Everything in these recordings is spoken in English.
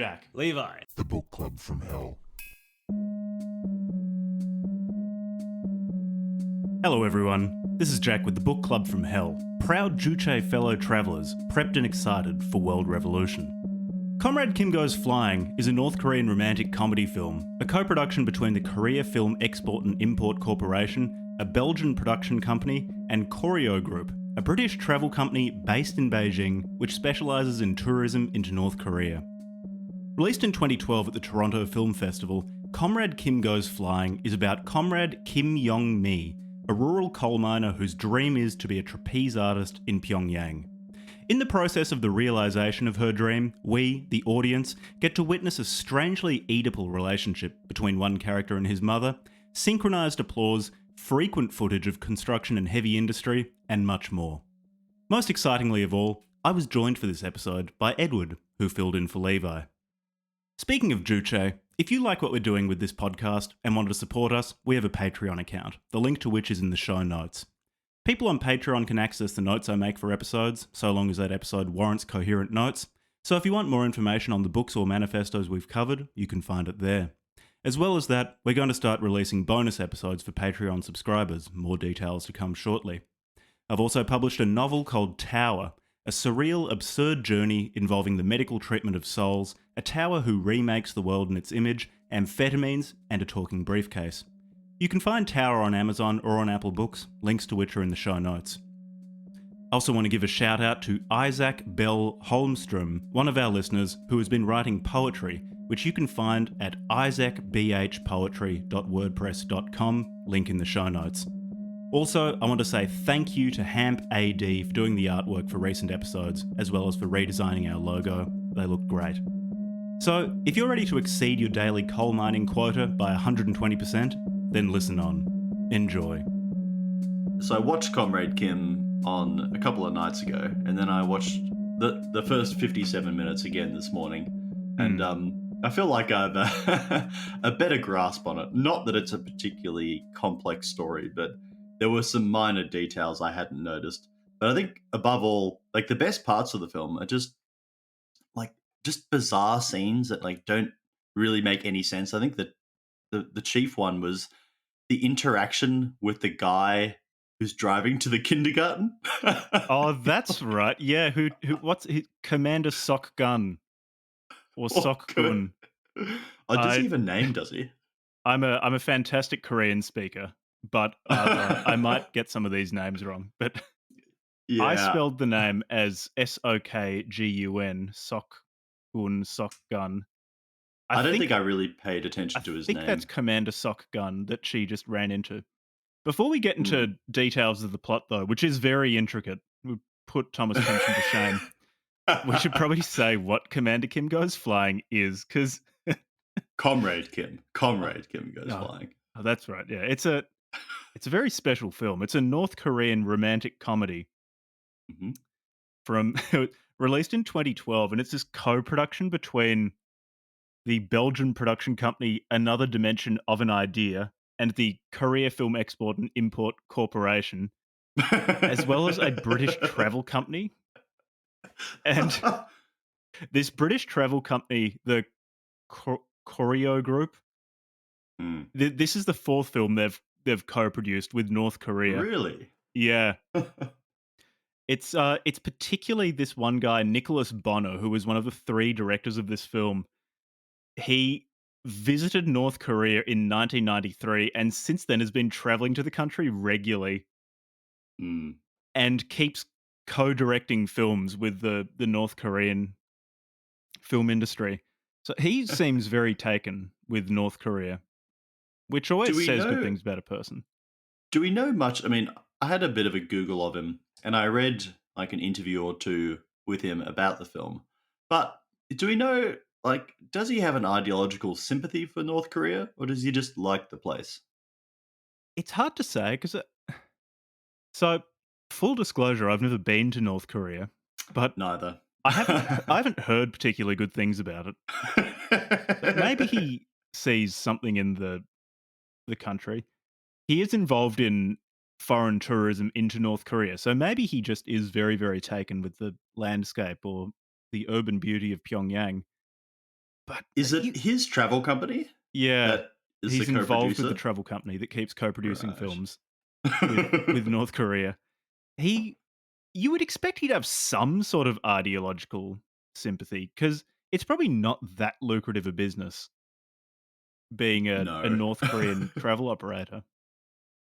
Jack. Levi. The Book Club from Hell. Hello everyone, this is Jack with the Book Club from Hell. Proud Juche fellow travellers, prepped and excited for world revolution. Comrade Kim Goes Flying is a North Korean romantic comedy film, a co-production between the Korea Film Export and Import Corporation, a Belgian production company, and Koryo Group, a British travel company based in Beijing which specialises in tourism into North Korea. Released in 2012 at the Toronto Film Festival, Comrade Kim Goes Flying is about Comrade Kim Yong Mi, a rural coal miner whose dream is to be a trapeze artist in Pyongyang. In the process of the realisation of her dream, we, the audience, get to witness a strangely Oedipal relationship between one character and his mother, synchronised applause, frequent footage of construction and heavy industry, and much more. Most excitingly of all, I was joined for this episode by Edward, who filled in for Levi. Speaking of Juche, if you like what we're doing with this podcast and want to support us, we have a Patreon account, the link to which is in the show notes. People on Patreon can access the notes I make for episodes, so long as that episode warrants coherent notes. So if you want more information on the books or manifestos we've covered, you can find it there. As well as that, we're going to start releasing bonus episodes for Patreon subscribers, more details to come shortly. I've also published a novel called Tower, a surreal, absurd journey involving the medical treatment of souls, a tower who remakes the world in its image, amphetamines, and a talking briefcase. You can find Tower on Amazon or on Apple Books, links to which are in the show notes. I also want to give a shout out to Isaac Bell Holmstrom, one of our listeners who has been writing poetry, which you can find at isaacbhpoetry.wordpress.com, link in the show notes. Also, I want to say thank you to Hamp AD for doing the artwork for recent episodes, as well as for redesigning our logo. They look great. So, if you're ready to exceed your daily coal mining quota by 120%, then listen on. Enjoy. So I watched Comrade Kim on a couple of nights ago, and then I watched the first 57 minutes again this morning, and I feel like I have a better grasp on it. Not that it's a particularly complex story, but there were some minor details I hadn't noticed. But I think above all, like the best parts of the film are just bizarre scenes that like don't really make any sense. I think that the chief one was the interaction with the guy who's driving to the kindergarten. Oh, that's right. Yeah, what's Commander Sok Gun or Sok Gun? Oh, does he even name? Does he? I'm a fantastic Korean speaker, but I might get some of these names wrong. But Yeah. I spelled the name as Sokgun, Sok Gun. I don't think I really paid attention to his name. I think that's Commander Sok Gun that she just ran into. Before we get into details of the plot, though, which is very intricate, we put Thomas Pynchon to shame. We should probably say what Commander Kim Goes Flying is, because Comrade Kim Goes Flying. Oh, that's right. Yeah, it's a very special film. It's a North Korean romantic comedy from released in 2012, and it's this co-production between the Belgian production company Another Dimension of an Idea and the Korea Film Export and Import Corporation, as well as a British travel company. And this British travel company, the Koryo Group, this is the fourth film they've co-produced with North Korea. Really? Yeah. It's particularly this one guy, Nicholas Bonner, who was one of the three directors of this film. He visited North Korea in 1993 and since then has been traveling to the country regularly and keeps co-directing films with the North Korean film industry. So he seems very taken with North Korea, which always says good things about a person. Do we know much? I mean, I had a bit of a Google of him and I read like an interview or two with him about the film. But do we know, like, does he have an ideological sympathy for North Korea or does he just like the place? It's hard to say because... So, full disclosure, I've never been to North Korea, but Neither. I haven't heard particularly good things about it. But maybe he sees something in the country. He is involved in foreign tourism into North Korea, so maybe he just is very, very taken with the landscape or the urban beauty of Pyongyang. but Is it his travel company yeah, that is the he's involved with the co-producer? travel company that keeps co-producing Right. films with North Korea. He You would expect he'd have some sort of ideological sympathy because it's probably not that lucrative a business being a No. North Korean travel operator.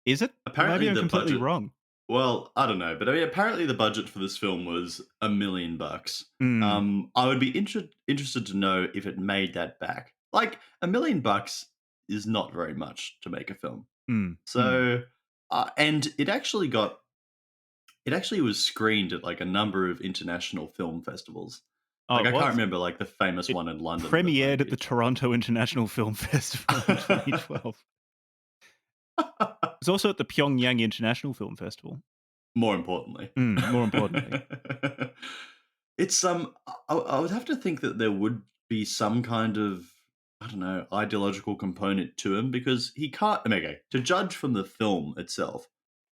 Is it? Or maybe Apparently I'm the completely budget wrong. well, I don't know, but I mean, apparently the budget for this film was $1 million. Mm, I would be interested to know if it made that back. Like $1 million is not very much to make a film. mm, mm. So, and it actually was screened at like a number of international film festivals. Oh, Like it I can't was? remember like the famous It one in London, but premiered at the like Toronto International Film Festival in 2012. It's also at the Pyongyang International Film Festival. more importantly. More importantly. It's I would have to think that there would be some kind of, I don't know, ideological component to him because he can't. I mean, okay, to judge from the film itself,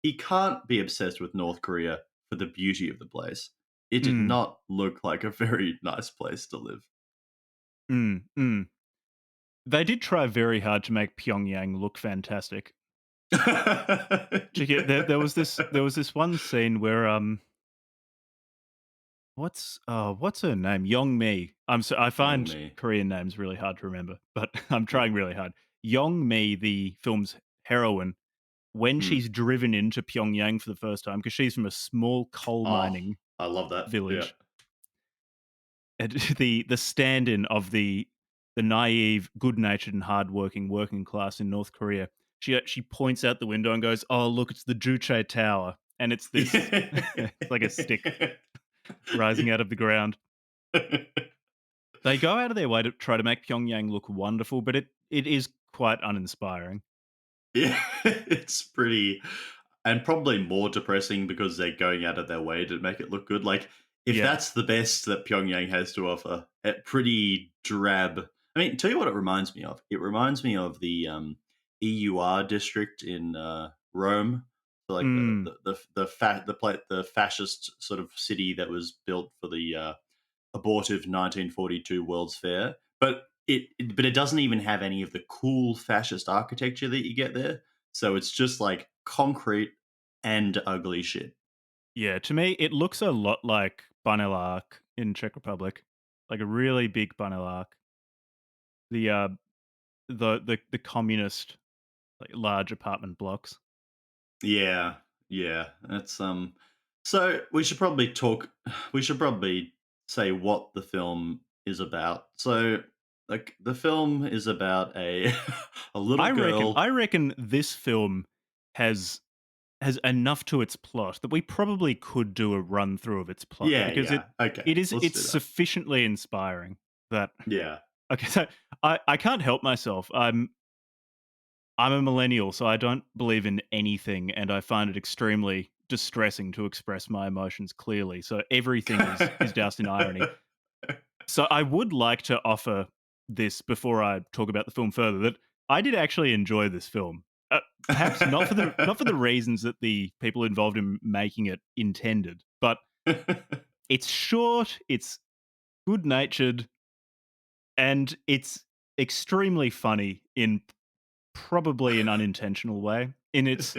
he can't be obsessed with North Korea for the beauty of the place. It did Mm, not look like a very nice place to live. mm. They did try very hard to make Pyongyang look fantastic. There was this one scene where what's her name? Yong Mi. I Young find me. Korean names really hard to remember, but I'm trying really hard. Yong Mi, the film's heroine, when Hmm. she's driven into Pyongyang for the first time, because she's from a small coal Oh, mining I love that. Yeah. village, and the stand-in of the naive, good-natured, and hardworking working class in North Korea, she points out the window and goes, "Oh, look, it's the Juche Tower," and it's this, it's like a stick rising out of the ground. They go out of their way to try to make Pyongyang look wonderful, but it is quite uninspiring. Yeah, it's pretty and probably more depressing because they're going out of their way to make it look good. Like, if Yeah. that's the best that Pyongyang has to offer, pretty drab. I mean, tell you what it reminds me of. It reminds me of the EUR district in Rome. So like Mm. the fascist sort of city that was built for the abortive 1942 World's Fair, but it doesn't even have any of the cool fascist architecture that you get there. So it's just like concrete and ugly shit. Yeah, to me, it looks a lot like Arc in Czech Republic, like a really big Arc. The, the communist, like, large apartment blocks. Yeah, yeah. That's So we should probably talk. We should probably say what the film is about. So, like, the film is about a a little girl. I reckon this film has enough to its plot that we probably could do a run through of its plot Yeah, because yeah. Okay, let's it's do that. sufficiently inspiring that Yeah. okay, so I can't help myself. I'm a millennial, so I don't believe in anything, and I find it extremely distressing to express my emotions clearly. So everything is doused in irony. So I would like to offer this before I talk about the film further that I did actually enjoy this film. Perhaps not for the reasons that the people involved in making it intended, but it's short, it's good natured, and it's extremely funny in probably an unintentional way. In its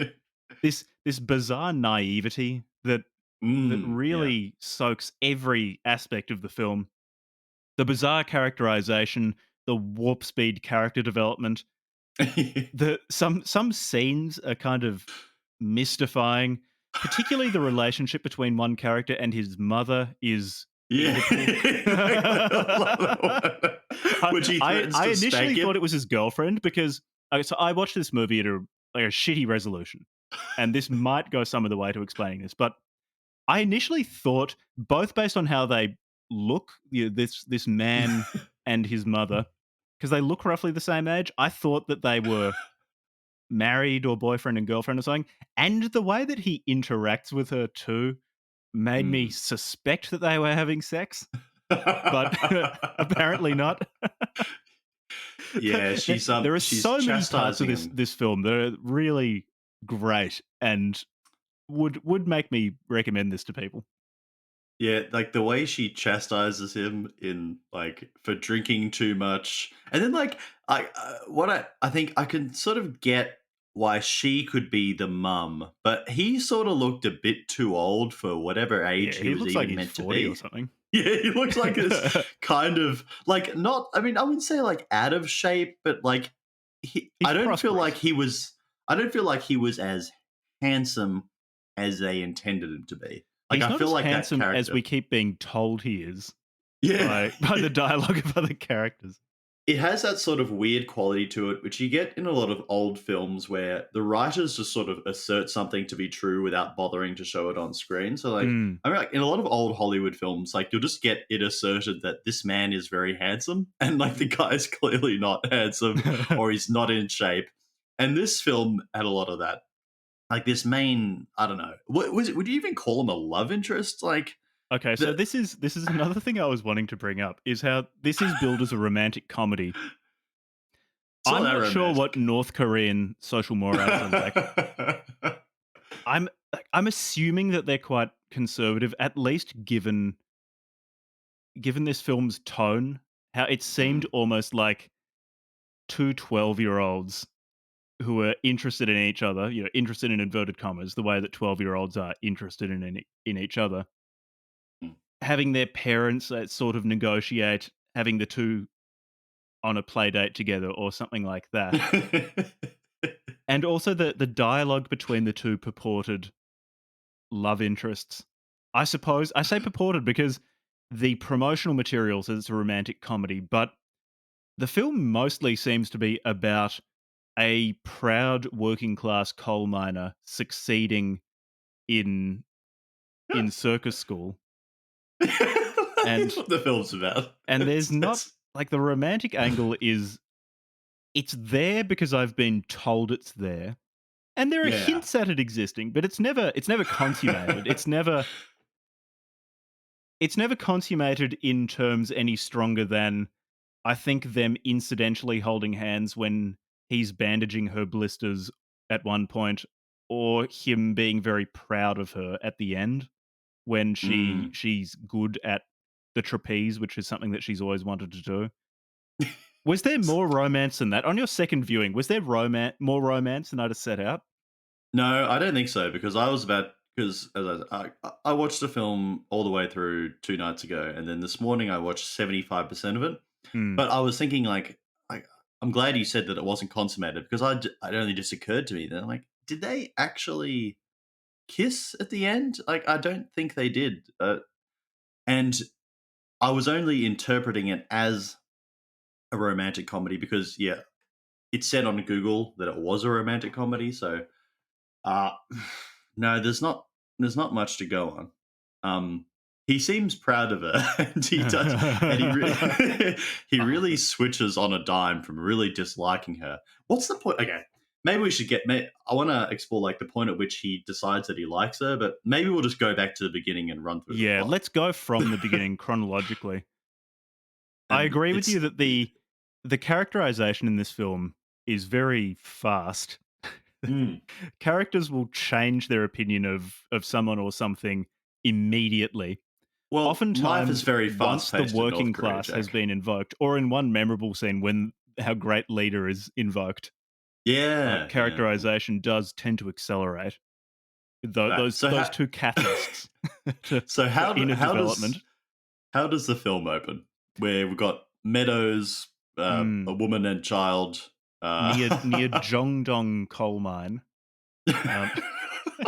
this bizarre naivety that Yeah. really soaks every aspect of the film. The bizarre characterization, the warp speed character development, some scenes are kind of mystifying, particularly the relationship between one character and his mother is Yeah. Oedipal. Which he threatens I to initially spank thought him. it was his girlfriend because so I watched this movie at a shitty resolution, and this might go some of the way to explaining this, but I initially thought, both based on how they look, this man and his mother, because they look roughly the same age, I thought that they were married or boyfriend and girlfriend or something, and the way that he interacts with her too made me Mm. suspect that they were having sex, but apparently not. Yeah, There are she's so many parts of chastising him. this film that are really great and would make me recommend this to people. Yeah, like the way she chastises him in like for drinking too much, and then like I think I can sort of get why she could be the mum, but he sort of looked a bit too old for whatever age Yeah, he he was looks like even he's meant to 40 or be. something. Yeah, he looks like this kind of like not. I mean, I wouldn't say like out of shape, but like He's I don't feel like prosperous. he was. I don't feel like he was as handsome as they intended him to be. Like He's I not feel as like that handsome as character. we keep being told he is Yeah. by the dialogue of other characters. It has that sort of weird quality to it, which you get in a lot of old films where the writers just sort of assert something to be true without bothering to show it on screen. So, like, Mm. I mean, like in a lot of old Hollywood films, like you'll just get it asserted that this man is very handsome, and like the guy's clearly not handsome or he's not in shape. And this film had a lot of that. Like this main, I don't know, what was it? Would you even call him a love interest? Like Okay, so the this is another thing I was wanting to bring up is how this is billed as a romantic comedy. it's not I'm that not sure what romantic. North Korean social mores are like. I'm assuming that they're quite conservative, at least given this film's tone, how it seemed Mm, almost like two 12-year-olds who were interested in each other, interested in inverted commas, the way that 12-year-olds are interested in each other, mm. having their parents sort of negotiate having the two on a play date together or something like that. And also the dialogue between the two purported love interests. I suppose I say purported because the promotional material says it's a romantic comedy, but the film mostly seems to be about a proud working class coal miner succeeding in circus school. That is And what the film's about. there's not like the romantic angle is it's there because I've been told it's there. And there are Yeah. hints at it existing, but it's never consummated. It's never consummated in terms any stronger than I think them incidentally holding hands when he's bandaging her blisters at one point, or him being very proud of her at the end when Mm. she's good at the trapeze, which is something that she's always wanted to do. Was there more romance than that? On your second viewing, was there more romance than I'd have set out? No, I don't think so because I was about because as I watched the film all the way through 2 nights ago, and then this morning I watched 75% of it. Hmm. But I was thinking like I'm glad you said that it wasn't consummated because it only just occurred to me that like did they actually kiss at the end? Like I don't think they did, and I was only interpreting it as a romantic comedy because yeah, it said on Google that it was a romantic comedy. So uh, no, there's not much to go on. He seems proud of her, and he does, and he really switches on a dime from really disliking her. What's the point? Okay, maybe we should get. I want to explore like the point at which he decides that he likes her, but maybe we'll just go back to the beginning and run through the Yeah, plot. let's go from the beginning chronologically. I And agree with it's you that the characterization in this film is very fast. mm. Characters will change their opinion of someone or something immediately. Well, life is Oftentimes, very fast once the paced in North working Korea, class has Jack. been invoked, or in one memorable scene when our great leader is invoked, Yeah, yeah. characterization does tend to accelerate. Those So those how two catalysts to so inner development. how does the film open? Where we've got Meadows, a Mm. woman and child. Near Jongdong coal mine. Um,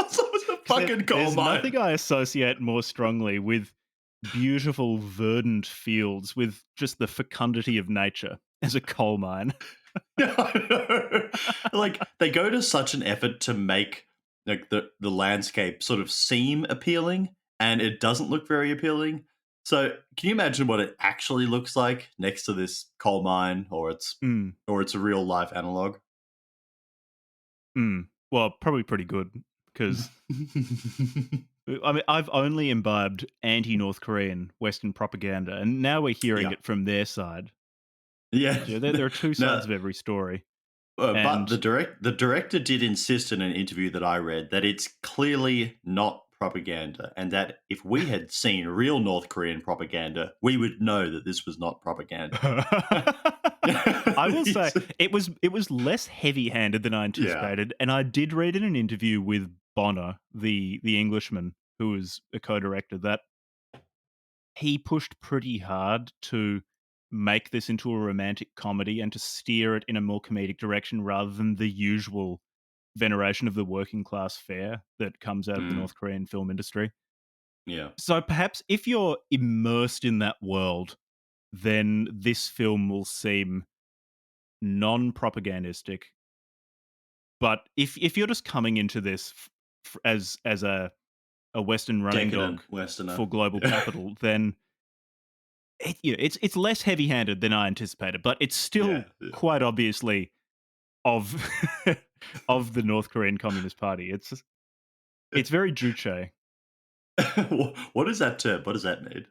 So it's a 'Cause fucking coal there's mine. nothing I associate more strongly with beautiful verdant fields with just the fecundity of nature as a coal mine. Yeah, I know. Like they go to such an effort to make like the landscape sort of seem appealing, and it doesn't look very appealing. So can you imagine what it actually looks like next to this coal mine, Mm, or it's a real life analog? well, probably pretty good because I mean, I've only imbibed anti-North Korean Western propaganda, and now we're hearing Yeah, it from their side. yeah. Yeah, there are two sides No, of every story, but and the director did insist in an interview that I read that it's clearly not propaganda, and that if we had seen real North Korean propaganda, we would know that this was not propaganda. I will say it was less heavy-handed than I Yeah. anticipated, and I did read in an interview with Bonner, the Englishman who was a co-director, that he pushed pretty hard to make this into a romantic comedy and to steer it in a more comedic direction rather than the usual veneration of the working class fare that comes out of the Mm, North Korean film industry. yeah. So perhaps if you're immersed in that world, then this film will seem non-propagandistic. But if you're just coming into this as a Western running Decadent dog Westerner. for global Yeah. capital, then it's less heavy-handed than I anticipated, but it's Yeah. still quite obviously of of the North Korean Communist Party. It's very juche. What is that term? What does that mean?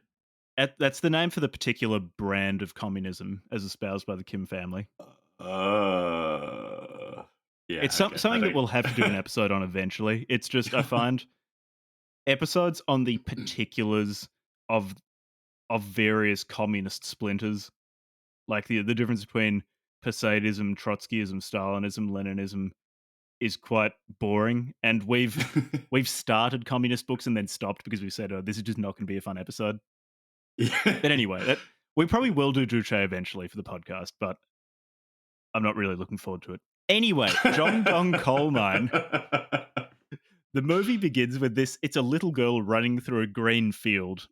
That's the name for the particular brand of communism as espoused by the Kim family. Uh, It's yeah, okay. I something that don't. we'll have to do an episode on eventually. It's just I find episodes on the particulars of various communist splinters, like the difference between Poseidism, Trotskyism, Stalinism, Leninism, is quite boring. And we've started communist books and then stopped because we said, "Oh, this is just not going to be a fun episode." Yeah. But anyway, we probably will do Juche eventually for the podcast, but I'm not really looking forward to it. Anyway, Jongdong Coal Mine. The movie begins with this. It's a little girl running through a green field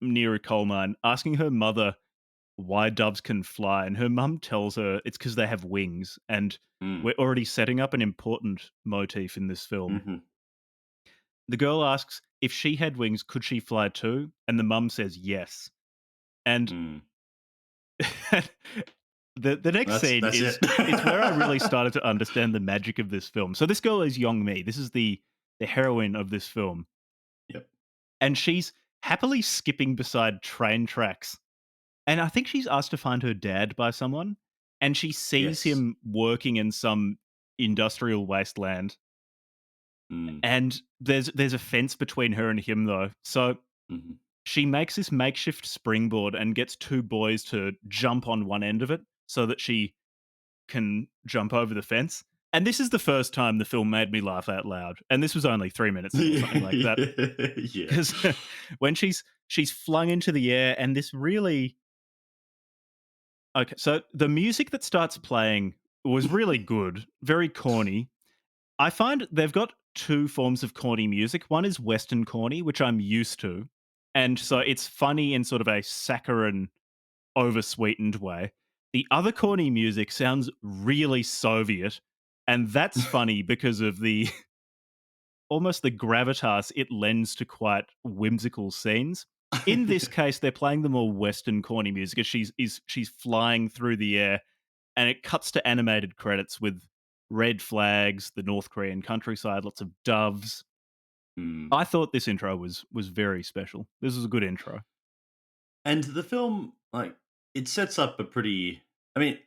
near a coal mine, asking her mother why doves can fly, and her mum tells her it's because they have wings. And Mm, we're already setting up an important motif in this film. mhm, The girl asks if she had wings, could she fly too? And the mum says yes. And mm. the next scene That's it. is it's where I really started to understand the magic of this film. So this girl is Yong Mi. This is the heroine of this film, Yep. and she's happily skipping beside train tracks. And I think she's asked to find her dad by someone, and she sees Yes. him working in some industrial wasteland. Mm, And there's a fence between her and him though. So mhm. she makes this makeshift springboard and gets two boys to jump on one end of it so that she can jump over the fence. And this is the first time the film made me laugh out loud. And this was only 3 minutes in or something like that. Yeah. Because when she's flung into the air, and this really okay, so the music that starts playing was really good, very corny. I find they've got two forms of corny music. One is Western corny, which I'm used to. And so it's funny in sort of a saccharine, oversweetened way. The other corny music sounds really Soviet. And that's funny because of the almost the gravitas it lends to quite whimsical scenes. In this case, they're playing the more Western corny music as she's flying through the air, and it cuts to animated credits with red flags, the North Korean countryside, lots of doves. Mm. I thought this intro was very special. This was a good intro. And the film, like, it sets up a pretty. I mean,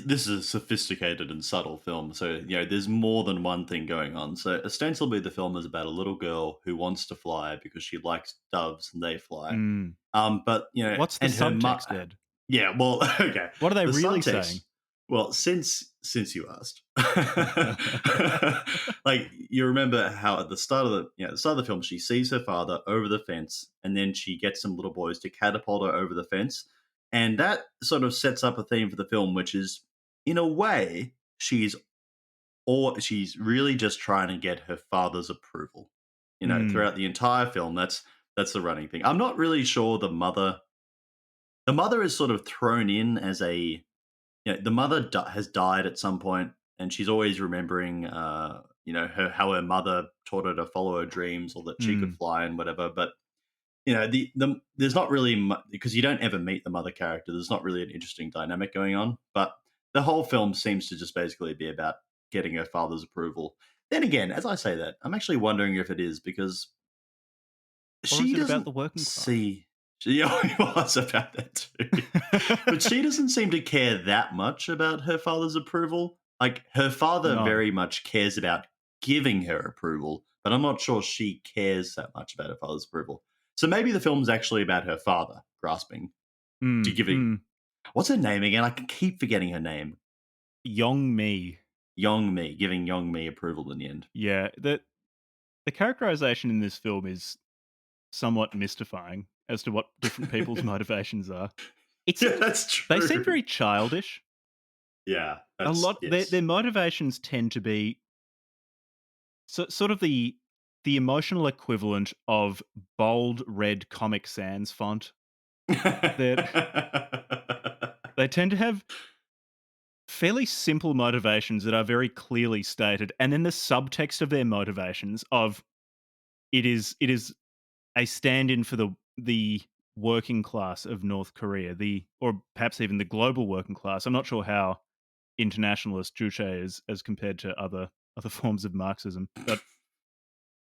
this is a sophisticated and subtle film, so there's more than one thing going on. So ostensibly, the film is about a little girl who wants to fly because she likes doves and they fly. Mm. But What's the and her subtext, Ed? yeah, well, okay. What are they The really subtext. saying? Well, since you asked, like you remember how at the start of the film she sees her father over the fence, and then she gets some little boys to catapult her over the fence, and that sort of sets up a theme for the film, which is in a way she's really just trying to get her father's approval. Mm. Throughout the entire film, that's the running thing. I'm not really sure the mother. The mother is sort of thrown in as a the mother has died at some point, and she's always remembering, how her mother taught her to follow her dreams or that she could Mm. fly and whatever. But there's not really because you don't ever meet the mother character. There's not really an interesting dynamic going on. But the whole film seems to just basically be about getting her father's approval. Then again, as I say that, I'm actually wondering if it is because Or is she it about doesn't the working class? see. She was about that too. But she doesn't seem to care that much about her father's approval. Like her father No. very much cares about giving her approval, but I'm not sure she cares that much about her father's approval. So maybe the film's actually about her father grasping to Mm, giving. mm. What's her name again? I can keep forgetting her name. Yong Mi. Yong Mi, giving Yong Mi approval in the end. Yeah, the characterization in this film is somewhat mystifying as to what different people's motivations are. It Yeah, seems that's they seem true. very childish. Yeah, A that's lot their yes. motivations tend to be sort of the emotional equivalent of bold red Comic Sans font. That they tend to have fairly simple motivations that are very clearly stated, and then the subtext of their motivations of it is a stand-in for the working class of North Korea, or perhaps even the global working class. I'm not sure how internationalist Juche is as compared to other forms of Marxism, but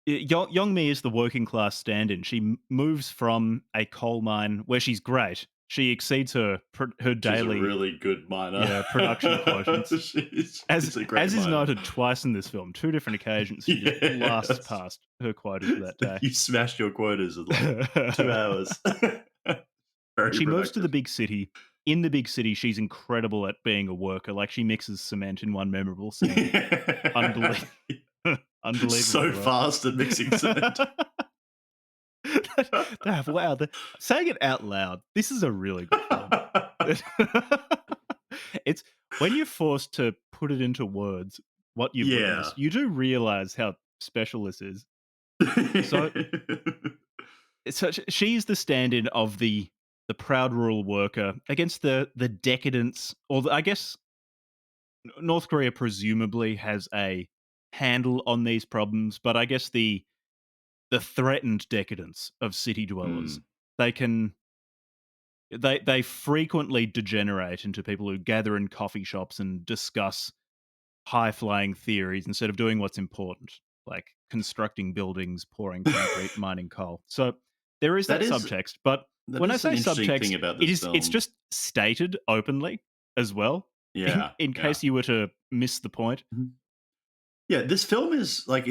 Young-mi is the working class stand-in. She moves from a coal mine where she's great. She exceeds her She's a daily really good miner. production quotients. She's a great As is miner. noted twice in this film, two different occasions, she just blasts Yes. past her quota for that day. You smashed your quotas in like 2 hours. Very She moves to the productive. big city. In the big city, she's incredible at being a worker. Like, she mixes cement in one memorable scene. Unbelievable. So Unbelievably well. fast at mixing cement. Wow, saying it out loud, this is a really good film. It's when you're forced to put it into words what you've Yeah. witnessed, you do realize how special this is. So, she's the stand-in of the proud rural worker against the decadence, or I guess North Korea presumably has a handle on these problems, but I guess the threatened decadence of city dwellers. Mm. They can they frequently degenerate into people who gather in coffee shops and discuss high flying theories instead of doing what's important, like constructing buildings, pouring concrete, mining coal. So there is that That is subtext, but that when I is an say interesting thing subtext, about it this is it's film. just stated openly as well, Yeah, in yeah. case you were to miss the point. Mhm. Yeah, this film is like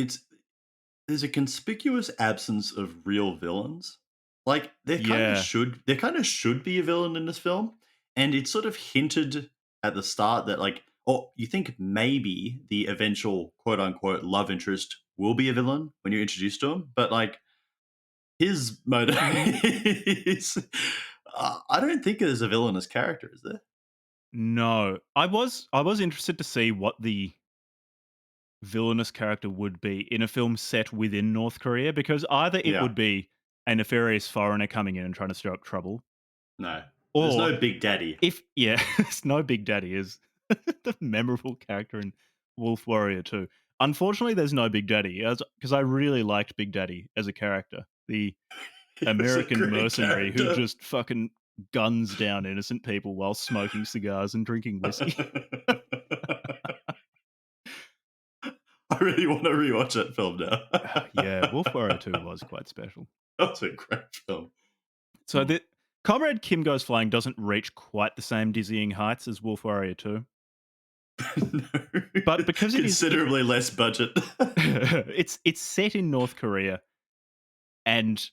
there's a conspicuous absence of real villains. Like Yeah. there kind of should be a villain in this film, and it's sort of hinted at the start that like, oh, you think maybe the eventual quote unquote love interest will be a villain when you're introduced to him, but like his motive is, I don't think there's a villainous character, is there? No. I was interested to see what the villainous character would be in a film set within North Korea, because either it Yeah, would be a nefarious foreigner coming in and trying to stir up trouble, no, there's or no Big Daddy. if yeah, it's no Big Daddy is the memorable character in Wolf Warrior 2. Unfortunately, there's no Big Daddy, because I really liked Big Daddy as a character, the He's a American great mercenary who character. just fucking guns down innocent people while smoking cigars and drinking whiskey. I really want to rewatch that film now. Yeah, Wolf Warrior 2 was quite special. That's a great film. So the Comrade Kim Goes Flying doesn't reach quite the same dizzying heights as Wolf Warrior 2, No. but because Considerably less budget. it's set in North Korea and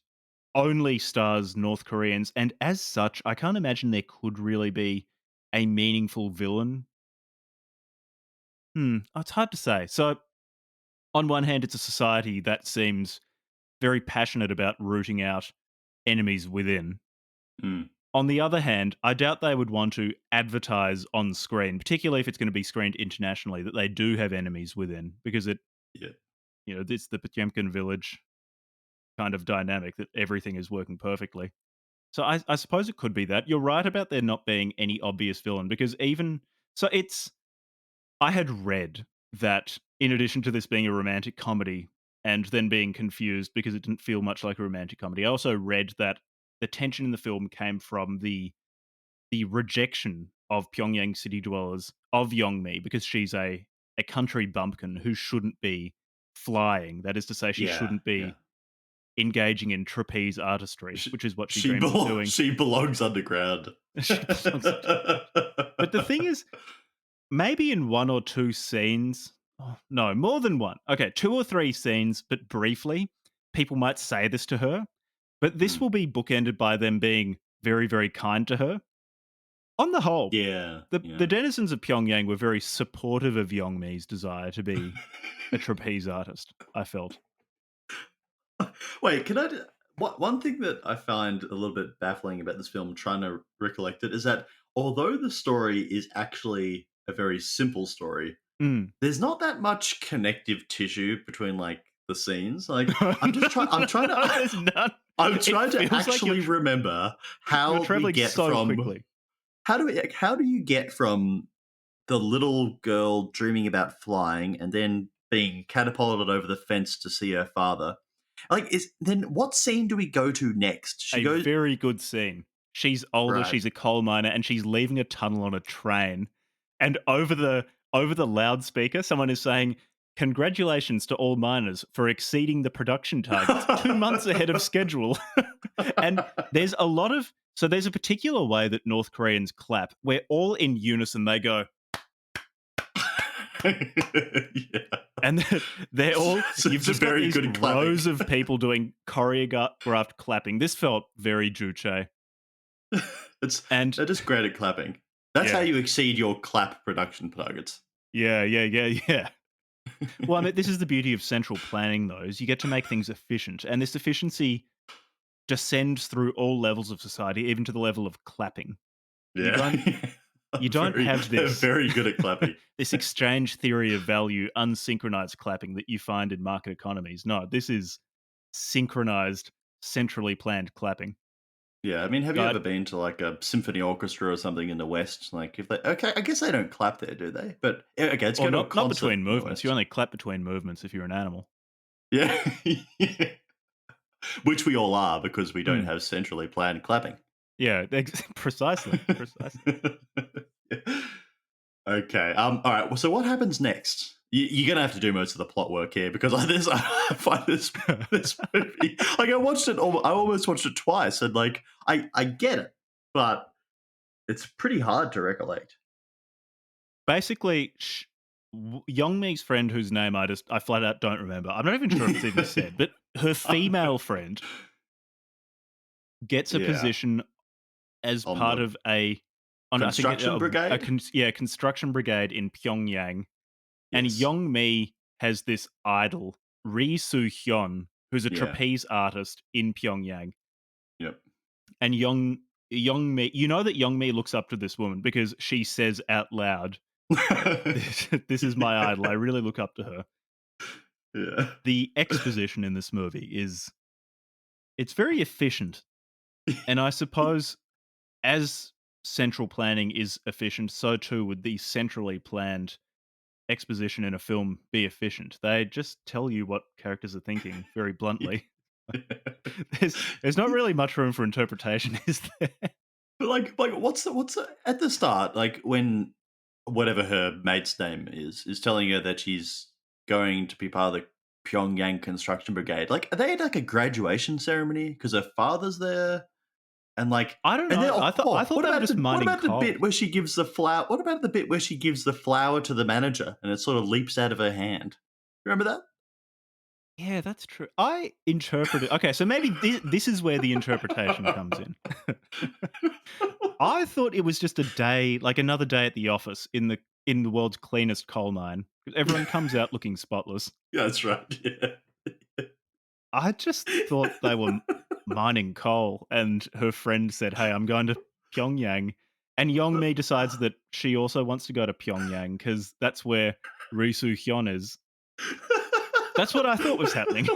only stars North Koreans, and as such, I can't imagine there could really be a meaningful villain. It's hard to say. So, on one hand, it's a society that seems very passionate about rooting out enemies within. Mm, On the other hand, I doubt they would want to advertise on screen, particularly if it's going to be screened internationally, that they do have enemies within, because yeah. it's the Potemkin village kind of dynamic that everything is working perfectly. So I suppose it could be that. You're right about there not being any obvious villain, because even so, I had read that in addition to this being a romantic comedy and then being confused because it didn't feel much like a romantic comedy, I also read that the tension in the film came from the rejection of Pyongyang city dwellers of Yongmi, because she's a country bumpkin who shouldn't be flying. That is to say, she Yeah. shouldn't Yeah. be engaging in trapeze artistry, She, which is what she dreams of doing. she belongs underground. She belongs underground. But the thing is, maybe in one or two scenes, Oh, no, more than one. Okay, 2 or 3 scenes, but briefly, people might say this to her, but this Hmm. will be bookended by them being very, very kind to her. On the whole, Yeah, the yeah. denizens of Pyongyang were very supportive of Yong Mi's desire to be a trapeze artist, I felt. Wait, can I? One thing that I find a little bit baffling about this film, trying to recollect it, is that although the story is actually a very simple story, Mm. there's not that much connective tissue between like the scenes. Like I'm just trying. I'm trying No, to. there's none. I'm It trying to feels like actually remember you're how we traveling get so from quickly. how do you get from the little girl dreaming about flying and then being catapulted over the fence to see her father. Like, is then what scene do we go to next? She A goes very good scene. She's older, right. she's a coal miner, and she's leaving a tunnel on a train. And over the loudspeaker, someone is saying, "Congratulations to all miners for exceeding the production targets 2 months ahead of schedule." And there's a particular way that North Koreans clap where all in unison they go, Yeah. and they're all So you've it's a just got very these good clapping. rows of people doing choreographed clapping. This felt very Juche. It's And they're just great at clapping. That's how yeah. you exceed your clap production targets. Yeah, yeah, yeah, yeah. Well, I mean, this is the beauty of central planning, though, is you get to make things efficient, and this efficiency descends through all levels of society, even to the level of clapping. You Yeah. don't you don't have They're this very good at clapping. this exchange theory of value, unsynchronized clapping that you find in market economies. No, this is synchronized, centrally planned clapping. Yeah, I mean, have you God, ever been to like a symphony orchestra or something in the West? Like, if they okay, I guess they don't clap there, do they? But okay, let's well, go to a not concert between in the movements. You West. only clap between movements if you're an animal. Yeah, which we all are because we don't Mm, have centrally planned clapping. yeah, precisely, precisely. Okay. All right. Well, so what happens next? You're gonna have to do most of the plot work here because I find this movie like I watched it. I almost watched it twice, and like I get it, but it's pretty hard to recollect. Basically, Youngmi's friend, whose name I flat out don't remember. I'm not even sure if it's even said, but her female friend gets a Yeah, position as on part the of a on I think construction brigade. construction brigade in Pyongyang, and Yes. Youngmi has this idol, Ri Soo Hyun, who's a Yeah. trapeze artist in Pyongyang, Yep. and Youngmi, you know that Youngmi looks up to this woman because she says out loud, "This is my idol. I really look up to her." Yeah. The exposition in this movie is it's very efficient, and I suppose as central planning is efficient, so too would the centrally planned exposition in a film be efficient. They just tell you what characters are thinking very bluntly. There's not really much room for interpretation, is there? But like what's the at the start like when whatever her mate's name is telling her that she's going to be part of the Pyongyang construction brigade. Like, are they at like a graduation ceremony because her father's there? And like, I don't and then know. I thought they were just what mining about the coal. bit where she gives the flower? What about the bit where she gives the flower to the manager and it sort of leaps out of her hand? Remember that? Yeah, that's true. I interpreted. Okay, so maybe this is where the interpretation comes in. I thought it was just a day, like another day at the office in the world's cleanest coal mine. 'Cause everyone comes out looking spotless. Yeah, that's right. Yeah. I just thought they were mining coal, and her friend said, "Hey, I'm going to Pyongyang," and Yongmi decides that she also wants to go to Pyongyang because that's where Risu Hyun is. That's what I thought was happening.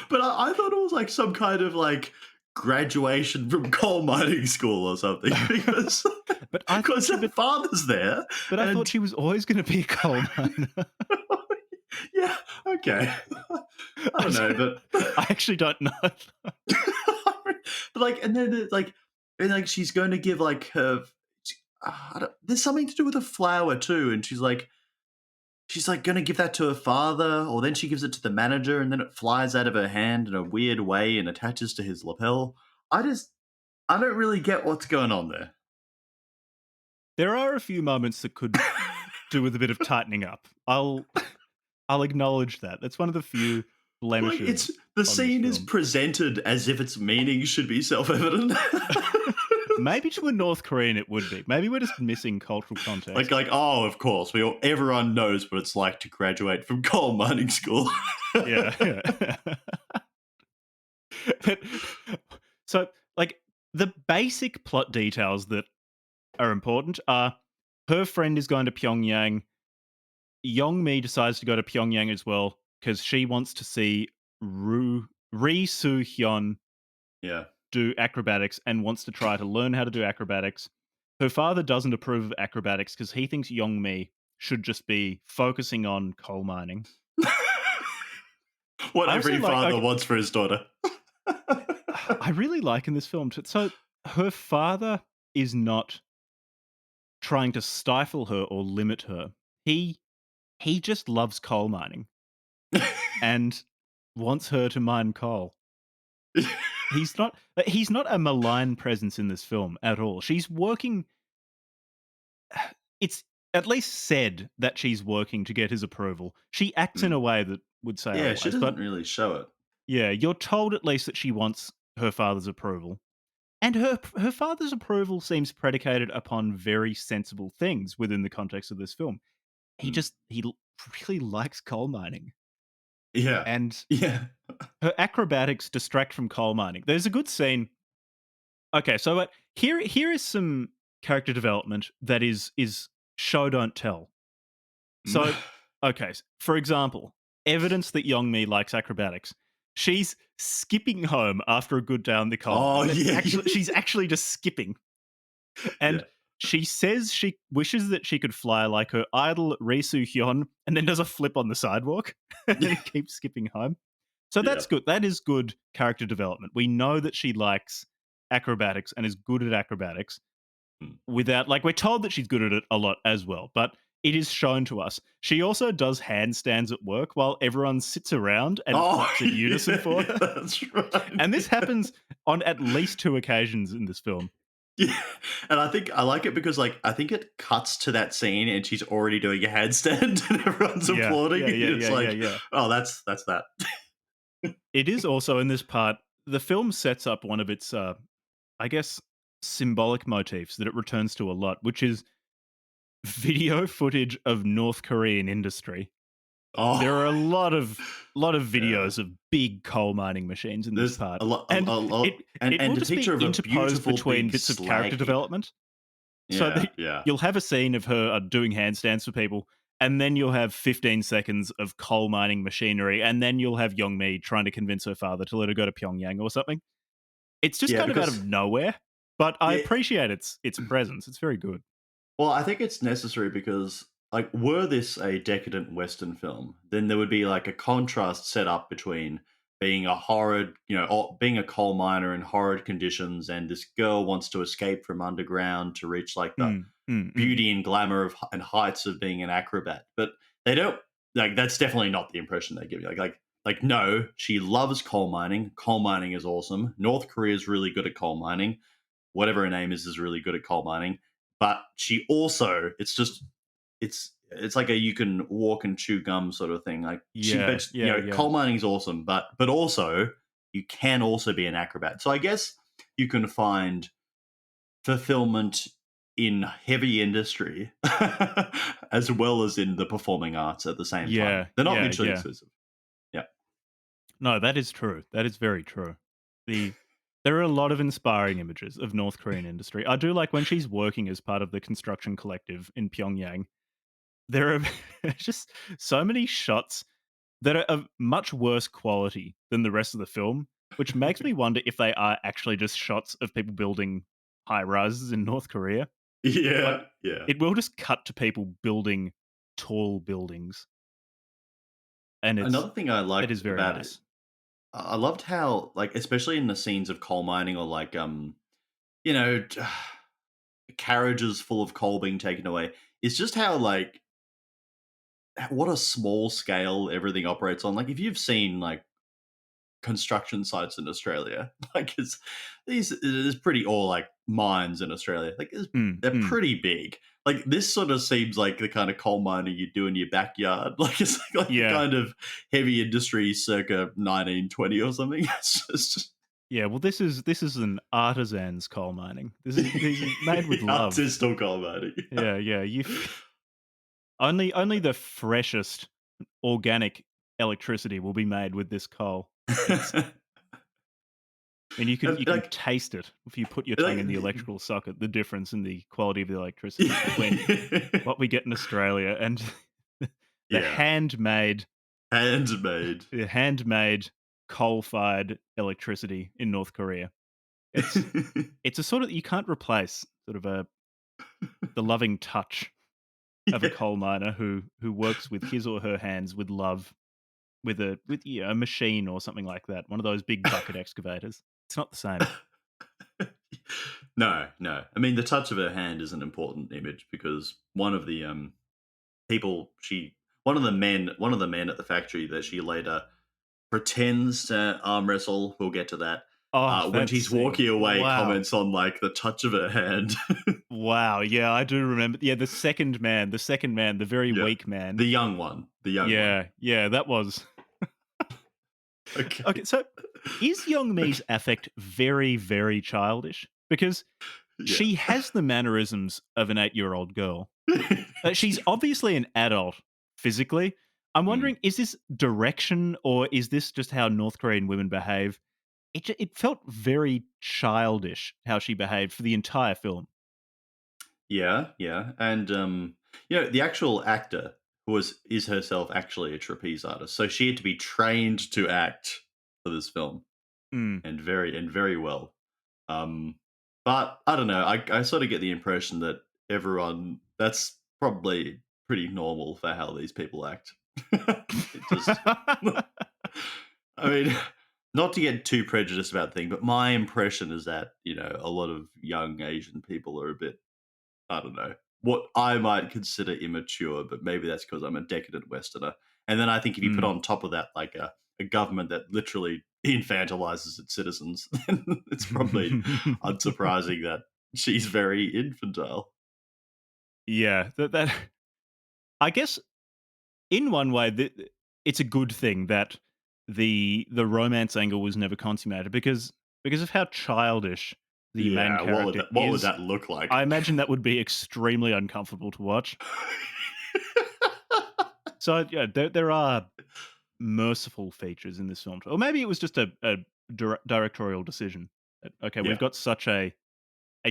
But I thought it was like some kind of like graduation from coal mining school or something because But I thought because she, her father's there but I thought and she was always going to be a coal miner. yeah, okay. I don't know, I actually don't know. but like, and then like, and like, she's going to give like her. There's something to do with a flower too, and she's like going to give that to her father, or then she gives it to the manager, and then it flies out of her hand in a weird way and attaches to his lapel. I don't really get what's going on there. There are a few moments that could do with a bit of tightening up. I'll acknowledge that. That's one of the few Like blemishes it's the on this scene is film. presented as if its meaning should be self-evident. Maybe to a North Korean it would be. Maybe we're just missing cultural context. like oh, of course, everyone knows what it's like to graduate from coal mining school. Yeah, yeah. So, like, the basic plot details that are important are her friend is going to Pyongyang. Yong Mi decides to go to Pyongyang as well because she wants to see Ri Soo Hyun Yeah. do acrobatics and wants to try to learn how to do acrobatics. Her father doesn't approve of acrobatics because he thinks Yong Mi should just be focusing on coal mining. What I also every like, father okay, wants for his daughter. I really like in this film. So her father is not trying to stifle her or limit her. He just loves coal mining and wants her to mine coal. He's not a malign presence in this film at all. She's working. It's at least said that she's working to get his approval. She acts in a Mm. way that would say Yeah, she otherwise, doesn't but really show it. yeah, you're told at least that she wants her father's approval. And her father's approval seems predicated upon very sensible things within the context of this film. Mm. He really likes coal mining, Yeah. and Yeah. her acrobatics distract from coal mining. There's a good scene. Okay, so here is some character development that is show don't tell. So, okay, for example, evidence that Yong Mi likes acrobatics. She's skipping home after a good day on the coal Oh mine. yeah. She's actually just skipping. Yeah. And she says she wishes that she could fly like her idol Ri Soo Hyun and then does a flip on the sidewalk Yeah. and keeps skipping home. So Yeah. that's good. That is good character development. We know that she likes acrobatics and is good at acrobatics Mm. without, like, we're told that she's good at it a lot as well, but it is shown to us. She also does handstands at work while everyone sits around and Oh claps in unison for yeah, her. that's right. And this happens on at least two occasions in this film. Yeah, and I think I like it because, like, I think it cuts to that scene and she's already doing a handstand and everyone's Yeah, applauding. yeah, yeah, It's yeah, yeah, like, yeah. oh, that's that. It is also in this part, the film sets up one of its, I guess, symbolic motifs that it returns to a lot, which is video footage of North Korean industry. Oh, There are a lot of yeah. videos of big coal mining machines in this There's part, a lot, and a it lot, it will and a just be picture of a interposed beautiful between big bits of slag character heap. development. So Yeah, yeah, you'll have a scene of her doing handstands for people, and then you'll have 15 seconds of coal mining machinery, and then you'll have Yong Mi trying to convince her father to let her go to Pyongyang or something. It's just yeah. kind of out Because of nowhere, but I yeah, appreciate its presence. It's very good. well, I think it's necessary because, like, were this a decadent Western film, then there would be like a contrast set up between being a horrid, being a coal miner in horrid conditions, and this girl wants to escape from underground to reach like the Mm, mm, mm. beauty and glamour of and heights of being an acrobat. But they don't like that's definitely not the impression they give you. Like no, she loves coal mining. Coal mining is awesome. North Korea is really good at coal mining. Whatever her name is really good at coal mining. But she also, it's like a you can walk and chew gum sort of thing. Like Yeah, but yeah, yeah. coal mining is awesome, but also you can also be an acrobat. So I guess you can find fulfillment in heavy industry as well as in the performing arts at the same time. Yeah, They're not yeah, mutually yeah. exclusive. Yeah. No, that is true. That is very true. The There are a lot of inspiring images of North Korean industry. I do like when she's working as part of the construction collective in Pyongyang. There are just so many shots that are of much worse quality than the rest of the film, which makes me wonder if they are actually just shots of people building high rises in North Korea. Like, Yeah. Yeah. it will just cut to people building tall buildings, and Another thing I it liked is very about it, nice. I loved how, like, especially in the scenes of coal mining or like you know, carriages full of coal being taken away. It's just how like what a small scale everything operates on. Like if you've seen like construction sites in Australia. Like it is pretty all like mines in Australia. Like Mm, they're mm. pretty big. Like this sort of seems like the kind of coal mining you do in your backyard. Like it's like the Yeah. kind of heavy industry circa 1920 or something. It's just Yeah, well, this is an artisan's coal mining. This is made with love. artisanal coal mining. Yeah, yeah. Only the freshest organic electricity will be made with this coal. It's and And, you can taste it if you put your tongue like, in the electrical socket, the difference in the quality of the electricity between what we get in Australia and the yeah, handmade. handmade coal-fired electricity in North Korea. It's a sort of you can't replace sort of the loving touch of a Yeah. coal miner who works with his or her hands with love with a machine or something like that. One of those big bucket excavators. It's not the same. No, no. I mean, the touch of her hand is an important image because one of the people she one of the men at the factory that she later pretends to arm wrestle. We'll get to that. Oh, When that she's scene. walking away, Wow. comments on like the touch of her hand. Wow. Yeah, I do remember. Yeah, the second man, the very Yeah, weak man. the young one, the young one. Yeah, yeah, that was Okay, okay. So, is Young Mi's okay, affect very, very childish? Because yeah. she has the mannerisms of an 8-year-old girl. She's obviously an adult physically. I'm Mm. wondering, is this direction or is this just how North Korean women behave? It felt very childish how she behaved for the entire film. Yeah, yeah, and the actual actor is herself actually a trapeze artist, so she had to be trained to act for this film, Mm. and very well. Um, but I don't know. I sort of get the impression that everyone that's probably pretty normal for how these people act. It just, I mean, not to get too prejudiced about the thing, but my impression is that a lot of young Asian people are a bit I don't know, what I might consider immature, but maybe that's because I'm a decadent Westerner. And then I think if you put Mm. on top of that like a government that literally infantilizes its citizens, then it's probably unsurprising that she's very infantile. Yeah, that I guess in one way it's a good thing that the romance angle was never consummated because of how childish the main Yeah, character what would is. that look I like? imagine that would be extremely uncomfortable to watch. So yeah, there are merciful features in this film, or maybe it was just a directorial decision. That, okay, we've Yeah. got such a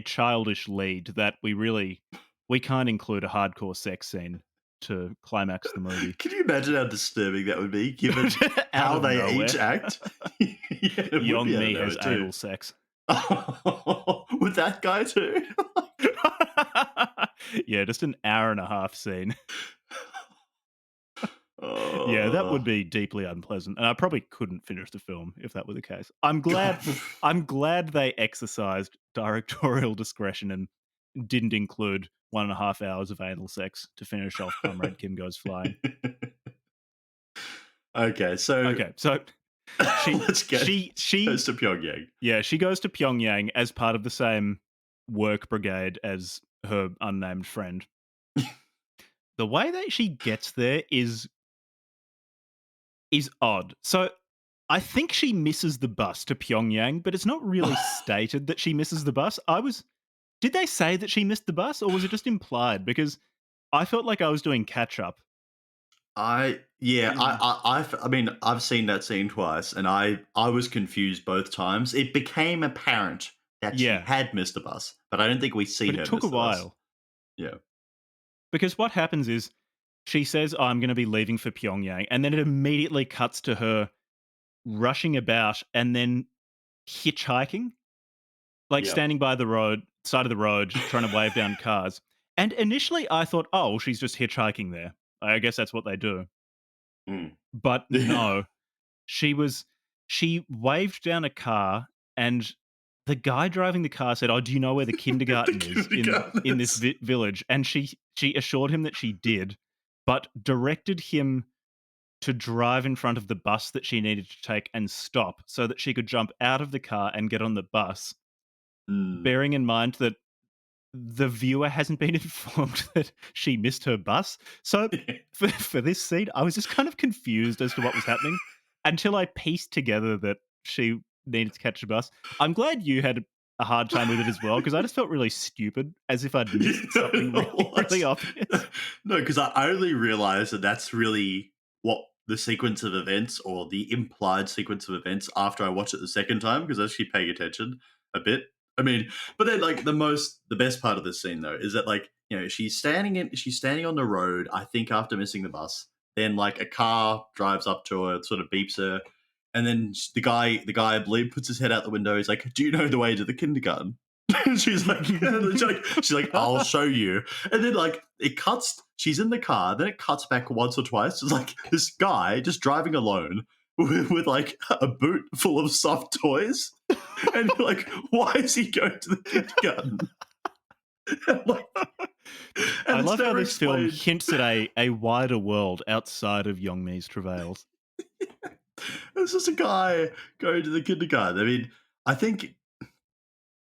childish lead that we can't include a hardcore sex scene to climax the movie. Can you imagine how disturbing that would be given Out how of they each nowhere, act? Yeah, it would Young be out of Me nowhere has too. anal sex. With that guy too? Yeah, just an hour and a half scene. Yeah, that Oh. would be deeply unpleasant, and I probably couldn't finish the film if that were the case. I'm glad they exercised directorial discretion and didn't include 1.5 hours of anal sex to finish off Comrade Kim Goes Flying. Okay, so Okay, so she let's get she she goes she to Pyongyang. yeah, she goes to Pyongyang as part of the same work brigade as her unnamed friend. The way that she gets there is odd. So I think she misses the bus to Pyongyang, but it's not really stated that she misses the bus. Did they say that she missed the bus or was it just implied? Because I felt like I was doing catch up. I mean, I've seen that scene twice, and I was confused both times. It became apparent that she Yeah, had missed the bus, but I don't think we see but it her took a miss the bus. while Yeah. because what happens is she says, "Oh, I'm going to be leaving for Pyongyang," and then it immediately cuts to her rushing about and then hitchhiking, like Yeah. standing by the road, side of the road, trying to wave down cars. And initially I thought, oh, well, she's just hitchhiking there. I guess that's what they do. Mm. But Yeah. no, she was, she waved down a car and the guy driving the car said, "Oh, do you know where the kindergarten is in this village?" And she assured him that she did, but directed him to drive in front of the bus that she needed to take and stop so that she could jump out of the car and get on the bus, Mm. bearing in mind that the viewer hasn't been informed that she missed her bus. So for this scene, I was just kind of confused as to what was happening until I pieced together that she needed to catch a bus. I'm glad you had a hard time with it as well, because I just felt really stupid, as if I'd missed something really, really obvious. No, because I only realized that that's really what the sequence of events or the implied sequence of events after I watched it the second time, because I was actually paying attention a bit. I mean, but then like the best part of this scene though is that like, you know, she's standing on the road, I think after missing the bus. Then like a car drives up to her, sort of beeps her, and then the guy I believe puts his head out the window. He's like, "Do you know the way to the kindergarten?" And she's like, "I'll show you." And then like it cuts. She's in the car. Then it cuts back once or twice. It's like this guy just driving alone with like a boot full of soft toys. And you're like, why is he going to the kindergarten? And, like, I it's love how never this film explained. hints at a wider world outside of Yong Mi's travails. It's just a guy going to the kindergarten. I mean, I think